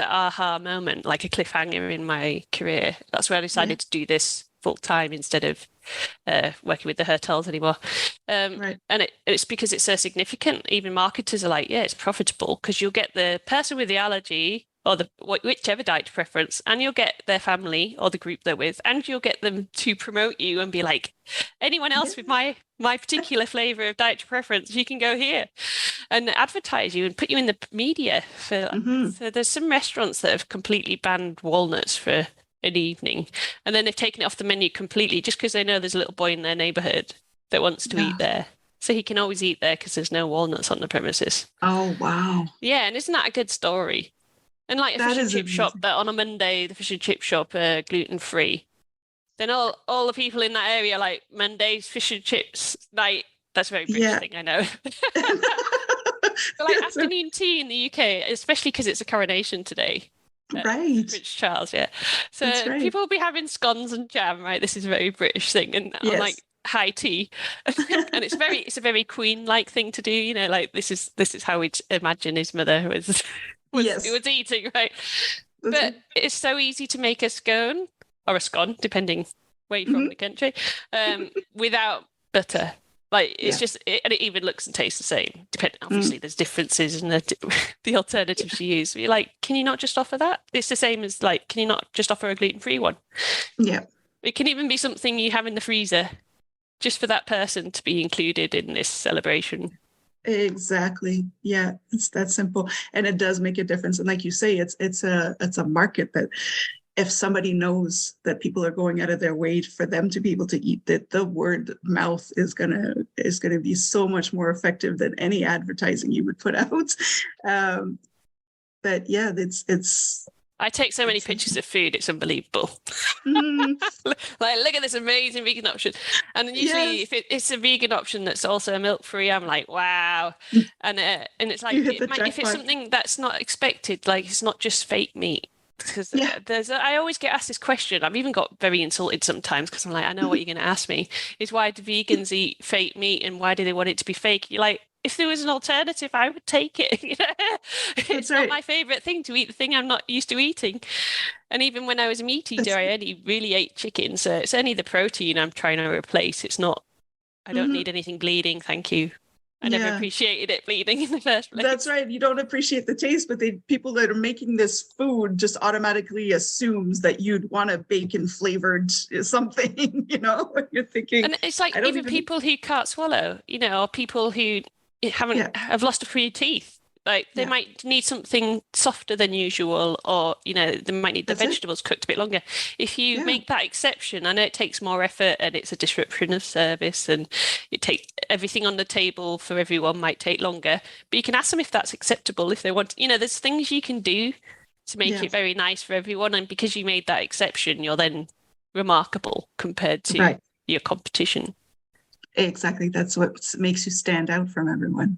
aha moment, like a cliffhanger in my career. That's where I decided to do this full time instead of working with the hotels anymore. Right. And it's because it's so significant. Even marketers are like, yeah, it's profitable because you'll get the person with the allergy or whichever diet preference, and you'll get their family or the group they're with, and you'll get them to promote you and be like, anyone else with my particular flavor of dietary preference, you can go here, and advertise you and put you in the media for. So there's some restaurants that have completely banned walnuts for an evening, and then they've taken it off the menu completely just because they know there's a little boy in their neighborhood that wants to eat there. So he can always eat there because there's no walnuts on the premises. Oh, wow. Yeah, and isn't that a good story? And like a fish and chip shop that on a Monday, the fish and chip shop are gluten-free. Then all the people in that area like Monday's fish and chips night. That's a very British thing, I know. But like afternoon tea in the UK, especially because it's a coronation today. Right. Prince Charles, yeah. So people will be having scones and jam, right? This is a very British thing. And on like high tea. And it's a very queen-like thing to do, you know, like this is how we'd imagine his mother was eating, right? But it's so easy to make a scone or a scone, depending where you're from in the country, without butter. Like it's just, and it even looks and tastes the same. Obviously, there's differences in the alternatives you use. But you're like, can you not just offer that? It's the same as like, can you not just offer a gluten-free one? Yeah. It can even be something you have in the freezer, just for that person to be included in this celebration. Exactly. Yeah, it's that simple, and it does make a difference. And like you say, it's a market that if somebody knows that people are going out of their way for them to be able to eat, that the word mouth is gonna be so much more effective than any advertising you would put out. But yeah, it's. I take so many pictures of food; it's unbelievable. Like, look at this amazing vegan option, and usually if it's a vegan option that's also milk-free, I'm like, wow. And it's like if it's something that's not expected, like it's not just fake meat. Because I always get asked this question. I've even got very insulted sometimes because I'm like, I know what you're going to ask me is why do vegans eat fake meat and why do they want it to be fake? You're like, if there was an alternative, I would take it. You know? It's not my favorite thing to eat, the thing I'm not used to eating. And even when I was a meat eater, I only really ate chicken. So it's only the protein I'm trying to replace. It's not, I don't need anything bleeding. Thank you. I never appreciated it bleeding in the first place. That's right. You don't appreciate the taste, but people that are making this food just automatically assumes that you'd want a bacon flavored something, you know, when you're thinking. And it's like even people who can't swallow, you know, or people who have lost a few teeth. Like they might need something softer than usual, or, you know, they might need the vegetables cooked a bit longer. If you make that exception, I know it takes more effort and it's a disruption of service and it takes everything on the table for everyone might take longer, but you can ask them if that's acceptable, if they want, you know, there's things you can do to make it very nice for everyone. And because you made that exception, you're then remarkable compared to your competition. Exactly. That's what makes you stand out from everyone.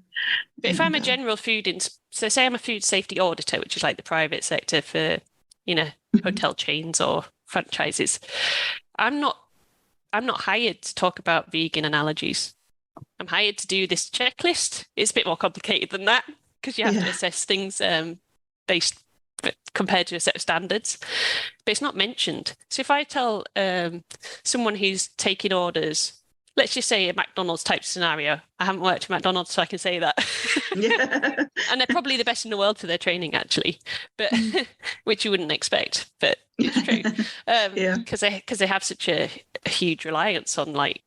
But if I'm a general so say I'm a food safety auditor, which is like the private sector for, you know, hotel chains or franchises, I'm not hired to talk about vegan and allergies. I'm hired to do this checklist. It's a bit more complicated than that because you have to assess things based compared to a set of standards, but it's not mentioned. So if I tell someone who's taking orders, let's just say a McDonald's type scenario. I haven't worked at McDonald's, so I can say that. And they're probably the best in the world for their training, actually, but which you wouldn't expect, but it's true. Because they have such a huge reliance on like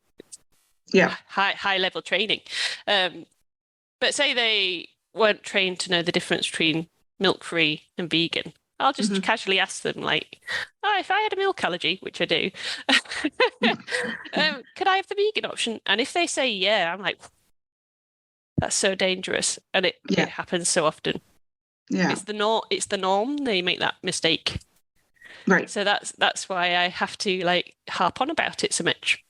high level training. But say they weren't trained to know the difference between milk-free and vegan. I'll just casually ask them, like, if I had a milk allergy, which I do, could I have the vegan option? And if they say yeah, I'm like, that's so dangerous. And it happens so often. Yeah. It's the norm. They make that mistake. Right. So that's why I have to like harp on about it so much.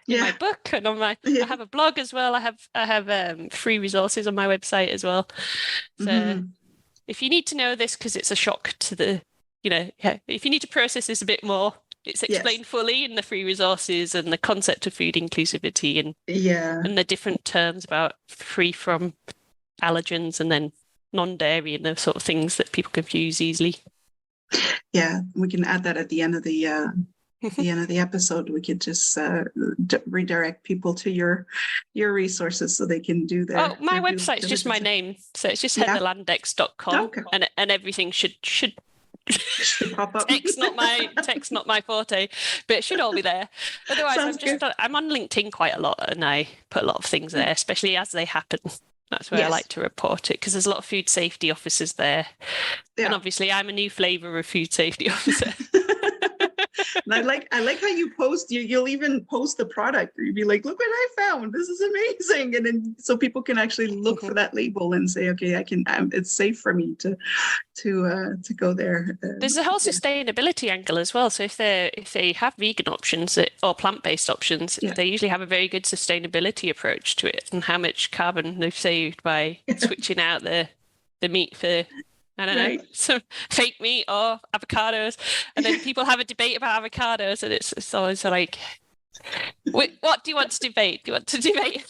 in my book and on my. I have a blog as well. I have free resources on my website as well. So if you need to know this because it's a shock to the, if you need to process this a bit more, it's explained fully in the free resources and the concept of food inclusivity and the different terms about free from allergens and then non-dairy and those sort of things that people confuse easily. Yeah, we can add that at the end of the episode. We could just redirect people to your resources so they can do their. Oh, my website's just my name, so it's just heatherlandex.com, and everything should pop up. Text not my forte, but it should all be there. Otherwise, I'm on LinkedIn quite a lot, and I put a lot of things there, especially as they happen. That's where I like to report it because there's a lot of food safety officers there, and obviously I'm a new flavour of food safety officer. And I like how you post. You'll even post the product. You'll be like, "Look what I found! This is amazing!" And then so people can actually look for that label and say, "Okay, I can. It's safe for me to go there." There's a whole sustainability angle as well. So if they have vegan options or plant-based options, they usually have a very good sustainability approach to it and how much carbon they've saved by switching out the meat for. I don't know, some fake meat or avocados. And then people have a debate about avocados and it's always like, what do you want to debate? Do you want to debate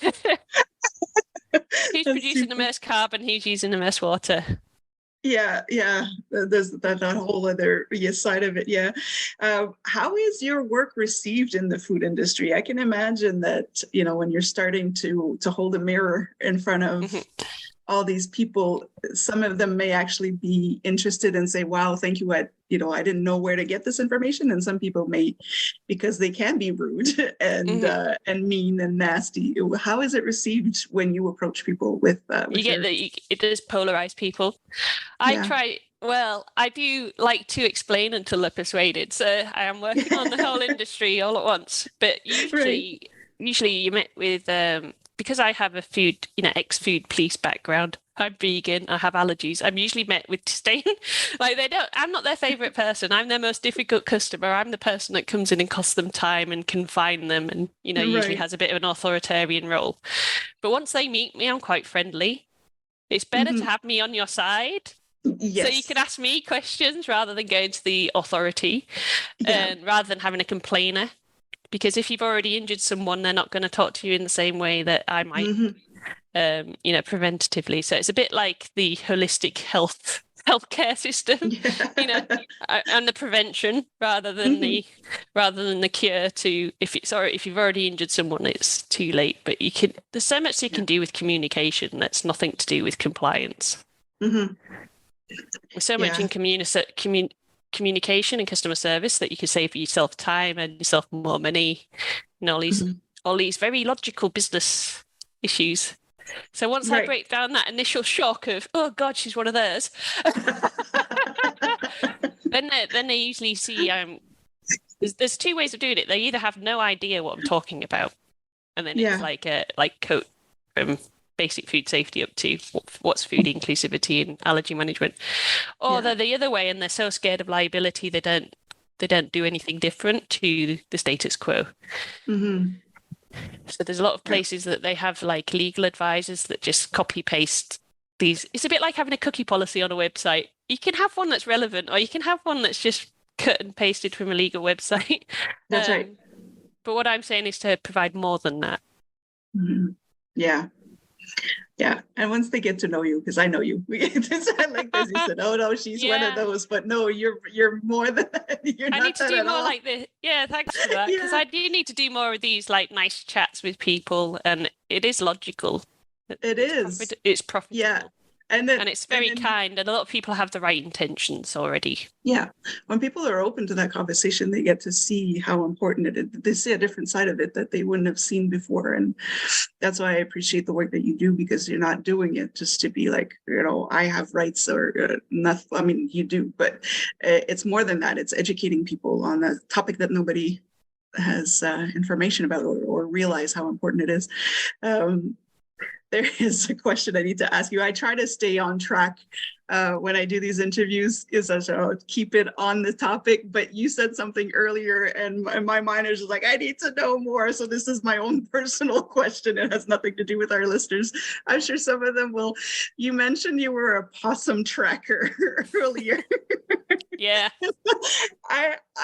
who's producing the most carbon, who's using the most water? Yeah. There's that whole other side of it. Yeah. How is your work received in the food industry? I can imagine that, when you're starting to hold a mirror in front of all these people, some of them may actually be interested and say, wow, thank you. I didn't know where to get this information. And some people may, because they can be rude and mean and nasty. How is it received when you approach people with it does polarize people. I do like to explain until they're persuaded. So I am working on the whole industry all at once. But usually you met with because I have a food, ex-food police background, I'm vegan, I have allergies, I'm usually met with disdain. I'm not their favourite person. I'm their most difficult customer. I'm the person that comes in and costs them time and confine them and, usually has a bit of an authoritarian role. But once they meet me, I'm quite friendly. It's better to have me on your side. Yes. So you can ask me questions rather than going to the authority and rather than having a complainer. Because if you've already injured someone, they're not going to talk to you in the same way that I might, preventatively. So it's a bit like the holistic healthcare system, and the prevention rather than the cure. If you've already injured someone, it's too late. But there's so much you can do with communication that's nothing to do with compliance. There's so much in communication and customer service that you can save yourself time and yourself more money, and all these very logical business issues. So once I break down that initial shock of, oh God, she's one of theirs, then they usually see there's two ways of doing it. They either have no idea what I'm talking about, and then it's like coat from basic food safety up to what's food inclusivity and allergy management, or they're the other way and they're so scared of liability they don't do anything different to the status quo. So there's a lot of places that they have like legal advisors that just copy paste these. It's a bit like having a cookie policy on a website. You can have one that's relevant, or you can have one that's just cut and pasted from a legal website. That's right. But what I'm saying is to provide more than that. Yeah. And once they get to know you, because I know you, like this, you said, oh no, she's one of those, but no, you're more than that. I need to do more like this. Yeah, thanks for that. Because I do need to do more of these like nice chats with people, and it is logical. It's profitable. Yeah. And it's very kind, and a lot of people have the right intentions already. Yeah. When people are open to that conversation, they get to see how important it is. They see a different side of it that they wouldn't have seen before. And that's why I appreciate the work that you do, because you're not doing it just to be like, I have rights or nothing. I mean, you do, but it's more than that. It's educating people on a topic that nobody has information about or realize how important it is. there is a question I need to ask you. I try to stay on track when I do these interviews, is to keep it on the topic. But you said something earlier, and my mind is just like, I need to know more. So this is my own personal question. It has nothing to do with our listeners. I'm sure some of them will. You mentioned you were a possum tracker earlier. Yeah.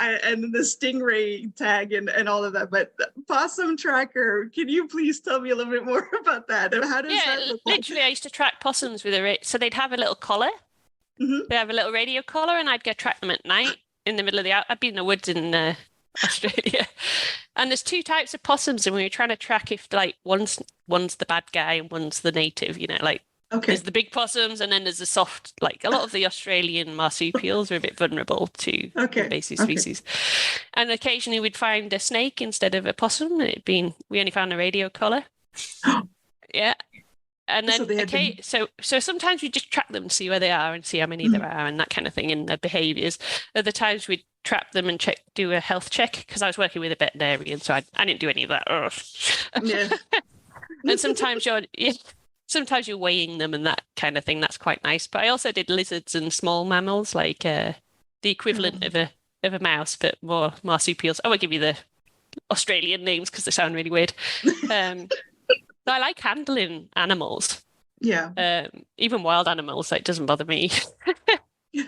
And the stingray tag and all of that, but possum tracker, can you please tell me a little bit more about that? And how does that look like? Literally, I used to track possums with so they'd have a little collar. Mm-hmm. They have a little radio collar, and I'd go track them at night in the middle of I'd be in the woods in Australia. And there's two types of possums, and we were trying to track if like one's the bad guy and one's the native, like there's the big possums, and then there's the soft, like a lot of the Australian marsupials are a bit vulnerable to invasive species. And occasionally we'd find a snake instead of a possum. We only found a radio collar. Yeah. And then so sometimes we just track them, see where they are and see how many there are and that kind of thing, and their behaviors. Other times we'd trap them and do a health check, because I was working with a veterinarian, so I didn't do any of that. Yeah. And sometimes you're weighing them and that kind of thing. That's quite nice. But I also did lizards and small mammals, like the equivalent of a mouse, but more marsupials. I won't give you the Australian names because they sound really weird. I like handling animals. Yeah. Even wild animals, it doesn't bother me.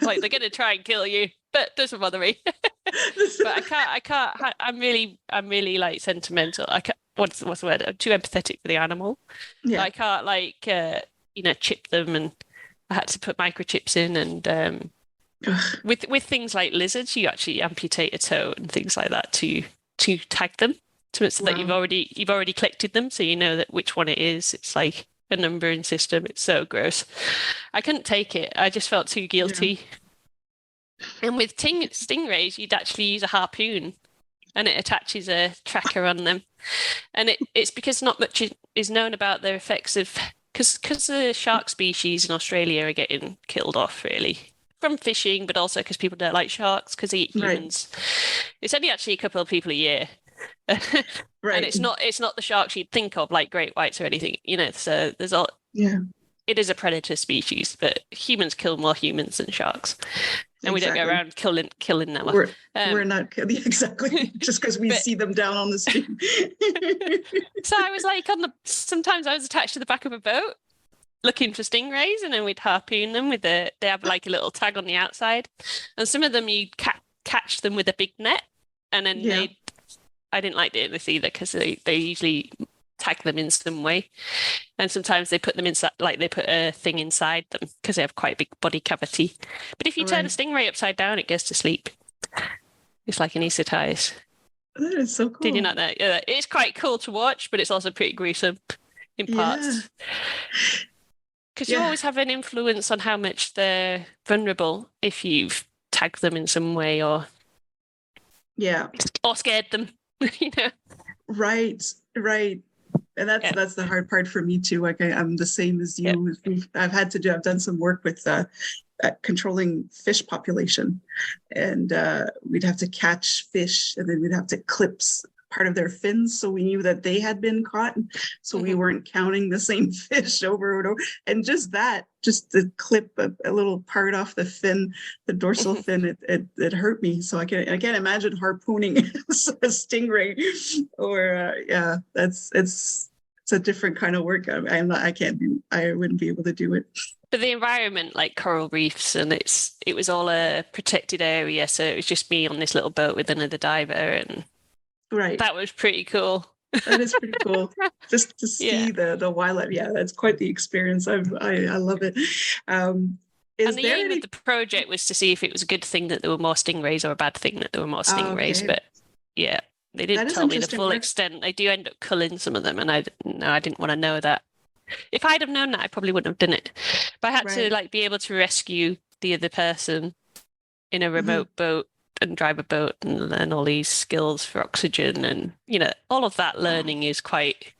Like they're going to try and kill you, but it doesn't bother me. But I can't. I'm really like sentimental. I can't. What's the word? I'm too empathetic for the animal. Yeah. I can't chip them, and I had to put microchips in, and with things like lizards, you actually amputate a toe and things like that to tag them. So that you've already collected them, so you know that which one it is. It's like a numbering system. It's so gross. I couldn't take it. I just felt too guilty. Yeah. And with stingrays, you'd actually use a harpoon, and it attaches a tracker on them. And it's because not much is known about their effects of, because the shark species in Australia are getting killed off, really, from fishing, but also because people don't like sharks because they eat humans. Right. It's only actually a couple of people a year. Right. And it's not the sharks you'd think of, like great whites or anything, so there's all. Yeah. It is a predator species, but humans kill more humans than sharks. And we don't go around killing them. We're not exactly just because we see them down on the street. So I was like sometimes I was attached to the back of a boat looking for stingrays, and then we'd harpoon them they have like a little tag on the outside, and some of them you'd catch them with a big net, and then I didn't like doing this either because they usually tag them in some way, and sometimes they put them inside, like they put a thing inside them because they have quite a big body cavity. But if you turn a stingray upside down, it goes to sleep. It's like anaesthetized. That is so cool. Did you not know? Yeah, it's quite cool to watch, but it's also pretty gruesome in parts. Because you always have an influence on how much they're vulnerable if you've tagged them in some way or scared them. Right. And that's the hard part for me too. Like I'm the same as you. I've done some work with controlling fish population, and we'd have to catch fish, and then we'd have to clip part of their fins, so we knew that they had been caught, so we weren't counting the same fish over and over. And just to clip a little part off the fin, the dorsal fin, it hurt me. So I can't imagine harpooning a stingray, or it's a different kind of work. I wouldn't be able to do it. But the environment, like coral reefs, and it was all a protected area, so it was just me on this little boat with another diver, and that was pretty cool. That is pretty cool. Just to see the wildlife. Yeah, that's quite the experience. I love it. And the aim of the project was to see if it was a good thing that there were more stingrays or a bad thing that there were more stingrays. But they didn't tell me the full extent. They do end up culling some of them, and I didn't want to know that. If I'd have known that, I probably wouldn't have done it. But I had to be able to rescue the other person in a remote boat and drive a boat and learn all these skills for oxygen, and all of that learning is quite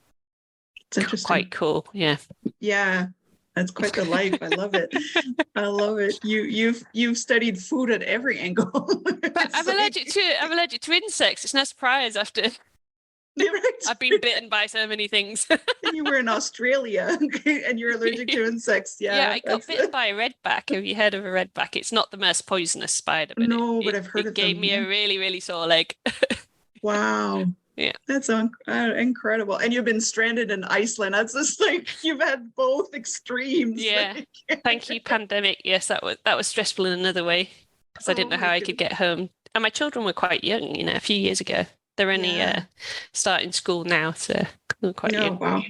cool. Yeah, that's quite the life. I love it. I love it. You've studied food at every angle. But I'm allergic to insects. It's no surprise after Right. I've been bitten by so many things. And you were in Australia and you're allergic to insects. Yeah, Yeah. I got bitten by a redback. Have you heard of a redback? It's not the most poisonous spider, but No, but I've heard it of gave them. me Yeah. a really, really sore leg. Wow. Yeah. That's incredible. And you've been stranded in Iceland. That's just like you've had both extremes. Yeah. Like, Thank you, pandemic. Yes, that was stressful in another way because I didn't know oh how my I could get home. And my children were quite young, a few years ago. They're only Yeah. starting school now, so they're quite No, young. wow.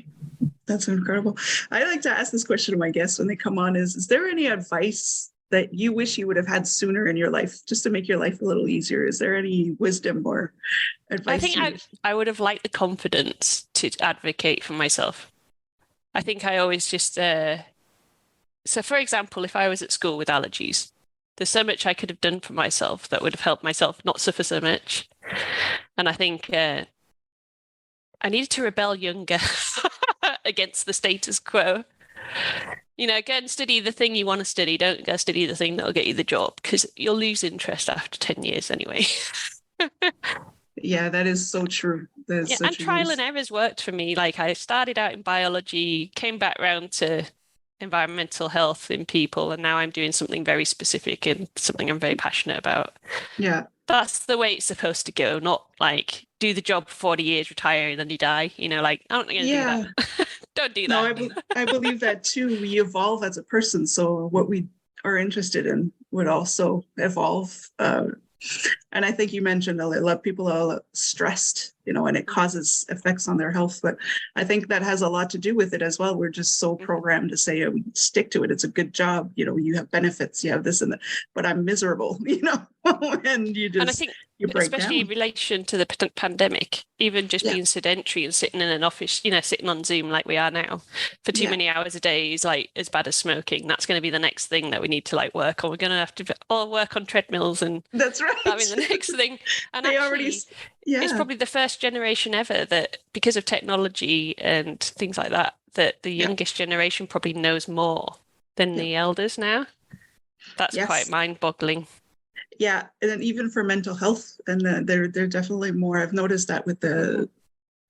That's incredible. I like to ask this question to my guests when they come on is there any advice that you wish you would have had sooner in your life just to make your life a little easier? Is there any wisdom or advice? I think I would have liked the confidence to advocate for myself. I think I always just so for example, if I was at school with allergies, there's so much I could have done for myself that would have helped myself not suffer so much. And I think I needed to rebel younger against the status quo. Go and study the thing you want to study. Don't go study the thing that'll get you the job because you'll lose interest after 10 years anyway. Yeah, that is so true. Yeah, and trial and errors worked for me. Like I started out in biology, came back round to environmental health in people, and now I'm doing something very specific and something I'm very passionate about. Yeah. That's the way it's supposed to go, not like do the job for 40 years, retire, and then you die. Like, I'm not going to do that. Don't do that. No, I believe that too. We evolve as a person. So what we are interested in would also evolve. And I think you mentioned a lot of people are stressed, and it causes effects on their health. But I think that has a lot to do with it as well. We're just so programmed to say, stick to it. It's a good job. You have benefits, you have this and that, but I'm miserable, and And I think, you break especially down. in relation to the pandemic, even just being sedentary and sitting in an office, sitting on Zoom like we are now for too many hours a day is like as bad as smoking. That's going to be the next thing that we need to like work on. We're going to have to all work on treadmills, and that's right. That'll be the next thing. And they actually, already, it's probably the first generation ever that, because of technology and things like that, that the youngest generation probably knows more than the elders now. That's quite mind-boggling. Yeah, and then even for mental health, and they're definitely more. I've noticed that with the,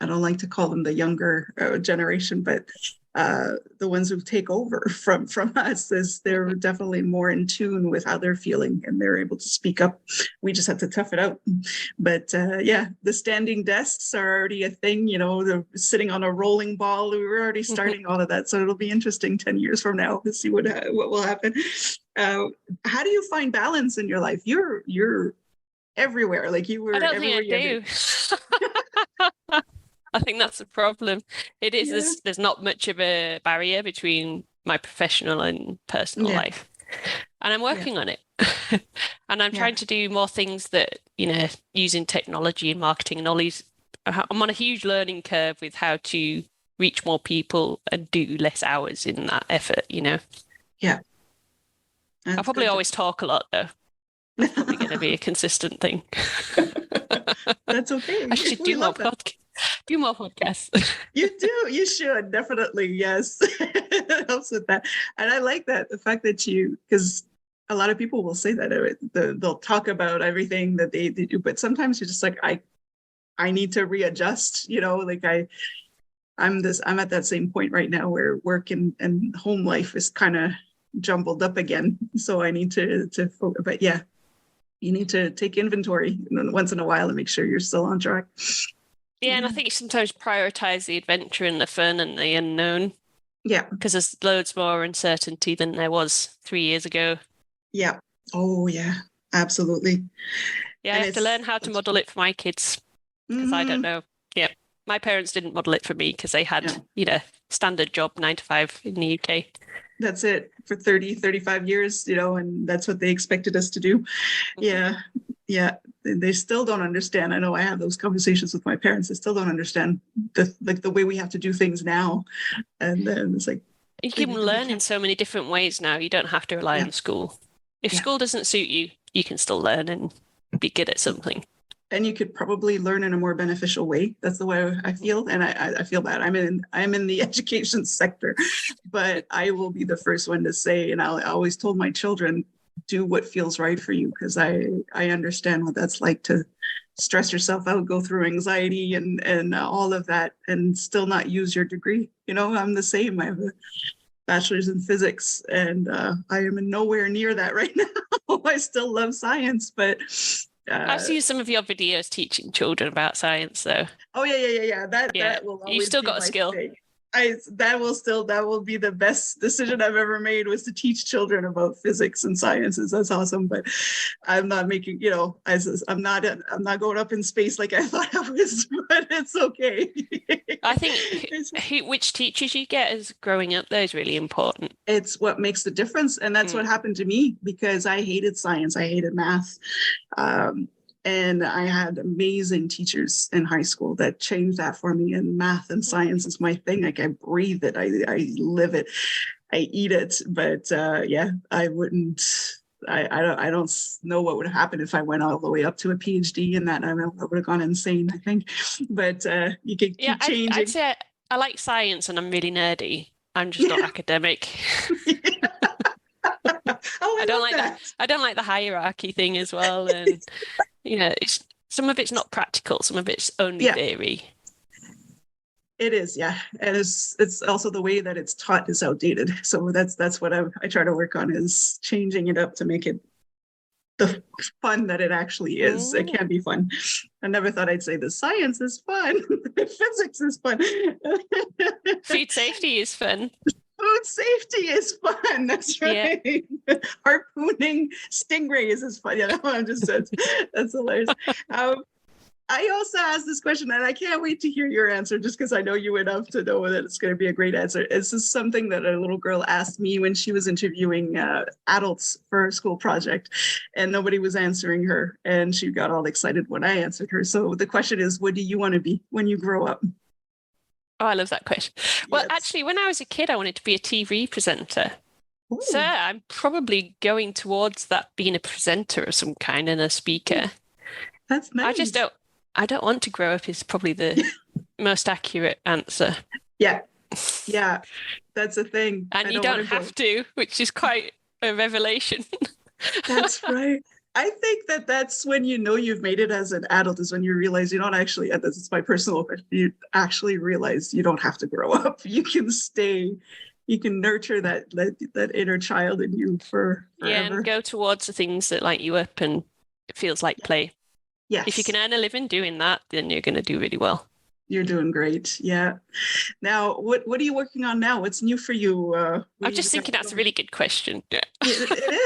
I don't like to call them the younger generation, but the ones who take over from us, is they're definitely more in tune with how they're feeling, and they're able to speak up. We just have to tough it out. But the standing desks are already a thing. They're sitting on a rolling ball. We were already starting all of that, so it'll be interesting 10 years from now to see what will happen. How do you find balance in your life? You're everywhere. Like you were. I don't think I do. I think that's the problem. It is there's not much of a barrier between my professional and personal life. And I'm working on it. And I'm trying to do more things that, using technology and marketing and all these. I'm on a huge learning curve with how to reach more people and do less hours in that effort, Yeah. I'll probably always talk a lot, though. That's probably going to be a consistent thing. That's okay. I should do more podcasts. Do more podcasts. You do. You should definitely. Yes, it helps with that. And I like that, the fact that because a lot of people will say that they'll talk about everything that they do, but sometimes you're just like, I need to readjust. Like I'm at that same point right now where work and home life is kind of jumbled up again. So I need to but you need to take inventory once in a while and make sure you're still on track. Yeah, and I think you sometimes prioritize the adventure and the fun and the unknown. Yeah. Because there's loads more uncertainty than there was 3 years ago. Yeah. Oh, yeah. Absolutely. Yeah, I have to learn how to model it for my kids because I don't know. Yeah. My parents didn't model it for me because they had, standard job 9 to 5 in the UK. That's it for 30, 35 years, and that's what they expected us to do. Yeah. Yeah. They still don't understand. I know I have those conversations with my parents. They still don't understand the way we have to do things now. And then it's like, you can learn in so many different ways now. You don't have to rely on school. If school doesn't suit you, you can still learn and be good at something. And you could probably learn in a more beneficial way. That's the way I feel. And I feel bad. I'm in the education sector, but I will be the first one to say, and I always told my children, do what feels right for you, because I understand what that's like to stress yourself out, go through anxiety and all of that, and still not use your degree. I'm the same. I have a bachelor's in physics, and I am nowhere near that right now. I still love science, but I've seen some of your videos teaching children about science, though. Oh yeah. That will always you've still be got a my skill. thing. That will be the best decision I've ever made, was to teach children about physics and sciences. That's awesome. But I'm not making, I'm not going up in space like I thought I was, but it's okay. I think which teachers you get as growing up though is really important. It's what makes the difference. And that's what happened to me, because I hated science. I hated math. And I had amazing teachers in high school that changed that for me. And math and science is my thing. Like, I breathe it. I live it. I eat it. But I wouldn't. I don't know what would have happened if I went all the way up to a PhD in that. I would have gone insane, I think. But you can keep changing. I'd say I like science and I'm really nerdy. I'm just not academic. I don't like that. I don't like the hierarchy thing as well, and some of it's not practical, some of it's only theory. It is, yeah, and it's also the way that it's taught is outdated. So that's what I try to work on, is changing it up to make it the fun that it actually is. It can be fun. I never thought I'd say the science is fun. Physics is fun. Food safety is fun. Food safety is fun. That's right. Yeah. Harpooning stingrays is fun. That's hilarious. I also asked this question, and I can't wait to hear your answer, just because I know you enough to know that it's going to be a great answer. This is something that a little girl asked me when she was interviewing adults for a school project, and nobody was answering her, and she got all excited when I answered her. So the question is, what do you want to be when you grow up? Oh, I love that question. Well, actually, when I was a kid, I wanted to be a TV presenter. Ooh. So I'm probably going towards that, being a presenter of some kind and a speaker. That's nice. I don't want to grow up is probably the most accurate answer. Yeah, that's a thing. And you don't have to, which is quite a revelation. That's right. I think that's when you've made it as an adult, is when you realize you don't actually, and this is my personal opinion, you actually realize you don't have to grow up. You can stay, you can nurture that inner child in you forever. Yeah, and go towards the things that light you up, and it feels like play. Yes. If you can earn a living doing that, then you're going to do really well. You're doing great. Yeah. Now, what are you working on now? What's new for you? I'm just thinking that's a really good question. It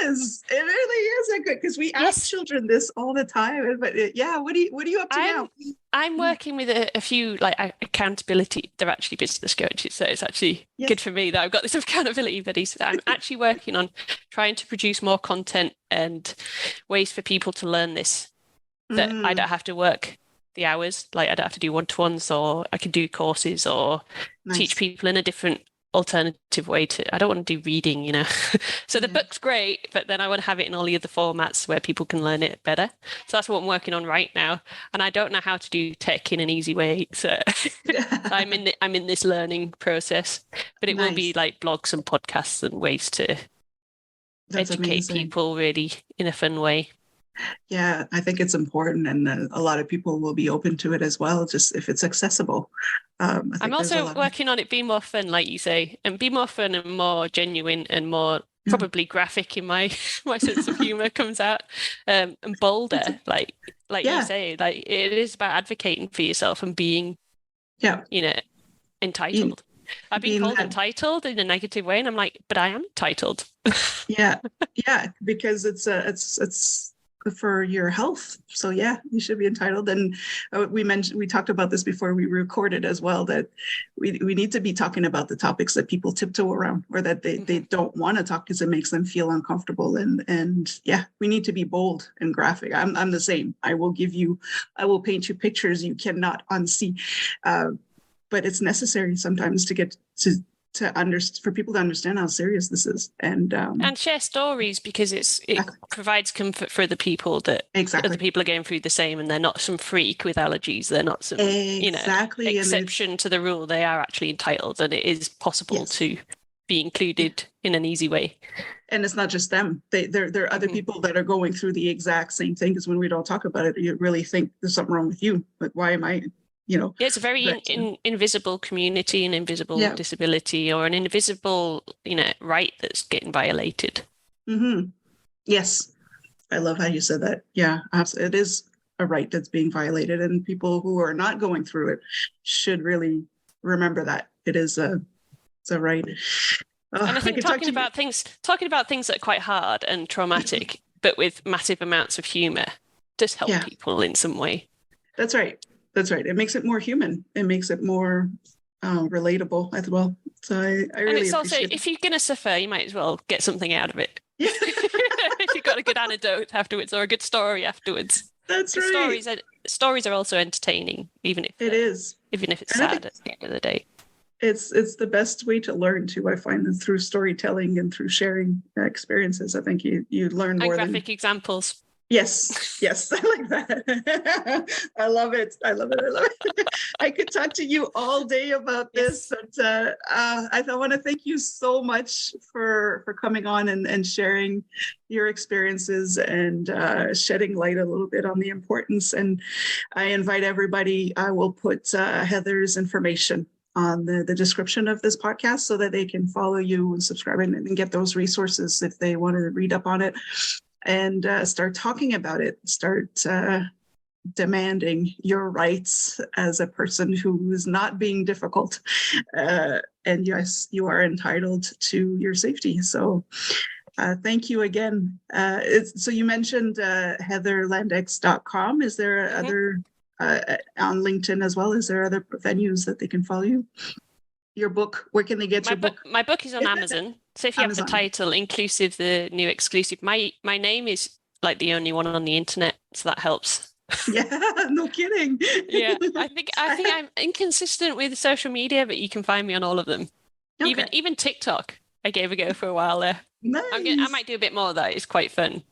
is. It really is a good, because we ask children this all the time. But what are you up to now? I'm working with a few accountability. They're actually business coaches, so it's actually good for me that I've got this accountability buddies. I'm actually working on trying to produce more content and ways for people to learn this. That I don't have to work the hours, I don't have to do one-to-ones, or I can do courses or teach people in a different alternative way I don't want to do reading, So the book's great, but then I want to have it in all the other formats where people can learn it better. So that's what I'm working on right now. And I don't know how to do tech in an easy way. So I'm in this learning process, but it will be like blogs and podcasts and ways to educate people really in a fun way. Yeah, I think it's important, and a lot of people will be open to it as well, just if it's accessible. I'm also working on it being more fun, like you say, and be more fun and more genuine and more probably graphic in my sense of humor comes out, and bolder, like you say, it is about advocating for yourself and being, entitled. I've been called entitled in a negative way, and I'm like, but I am entitled. Yeah, because it's for your health. So you should be entitled. And we talked about this before we recorded as well, that we need to be talking about the topics that people tiptoe around, or that they don't want to talk because it makes them feel uncomfortable. And we need to be bold and graphic. I'm the same. I will paint you pictures you cannot unsee. But it's necessary sometimes to get for people to understand how serious this is, and share stories, because it provides comfort for other people that other people are going through the same, and they're not some freak with allergies. They're not some exception to the rule. They are actually entitled, and it is possible to be included in an easy way. And it's not just them. There are other people that are going through the exact same thing, because when we don't talk about it, you really think there's something wrong with you. Like, why am I, Yeah, it's a very invisible community, an invisible disability, or an invisible, right that's getting violated. Yes. I love how you said that. Yeah, absolutely. It is a right that's being violated, and people who are not going through it should really remember that it's a right. And I think talking about things that are quite hard and traumatic, but with massive amounts of humor, does help people in some way. That's right. It makes it more human. It makes it more relatable as well. So I really appreciate it. And it's also, if you're going to suffer, you might as well get something out of it. If you've got a good anecdote afterwards or a good story afterwards. That's right. Stories are also entertaining, even if it's sad at the end of the day. It's the best way to learn too, I find, is through storytelling and through sharing experiences. I think you learn more. And graphic examples. Yes, I like that. I love it. I could talk to you all day about this, but I want to thank you so much for coming on and sharing your experiences and shedding light a little bit on the importance. And I invite everybody, I will put Heather's information on the description of this podcast so that they can follow you and subscribe and get those resources if they want to read up on it. And start talking about it, start demanding your rights as a person who is not being difficult. And yes, you are entitled to your safety. So thank you again. So you mentioned heatherlandex.com. Is there other, on LinkedIn as well, is there other venues that they can follow you? Your book, where can they get your book? My book is on Amazon. So if you have the title Inclusive, the New Exclusive, my name is like the only one on the internet, so that helps. Yeah, no kidding. Yeah, I think I'm inconsistent with social media, but you can find me on all of them. Okay. Even TikTok, I gave a go for a while there. Nice. I might do a bit more of that. It's quite fun.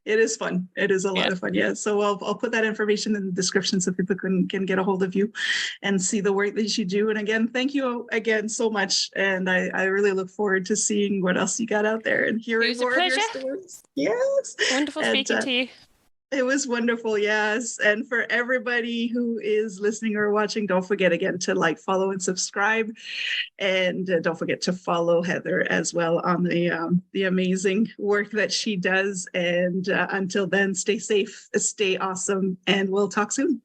It is fun. It is a lot of fun. Yeah. So I'll put that information in the description so people can get a hold of you and see the work that you do. And again, thank you again so much. And I really look forward to seeing what else you got out there and hearing more of your stories. Yes. Wonderful speaking to you. It was wonderful, yes. And for everybody who is listening or watching, don't forget again to like, follow, and subscribe. And don't forget to follow Heather as well on the amazing work that she does. And until then, stay safe, stay awesome, and we'll talk soon.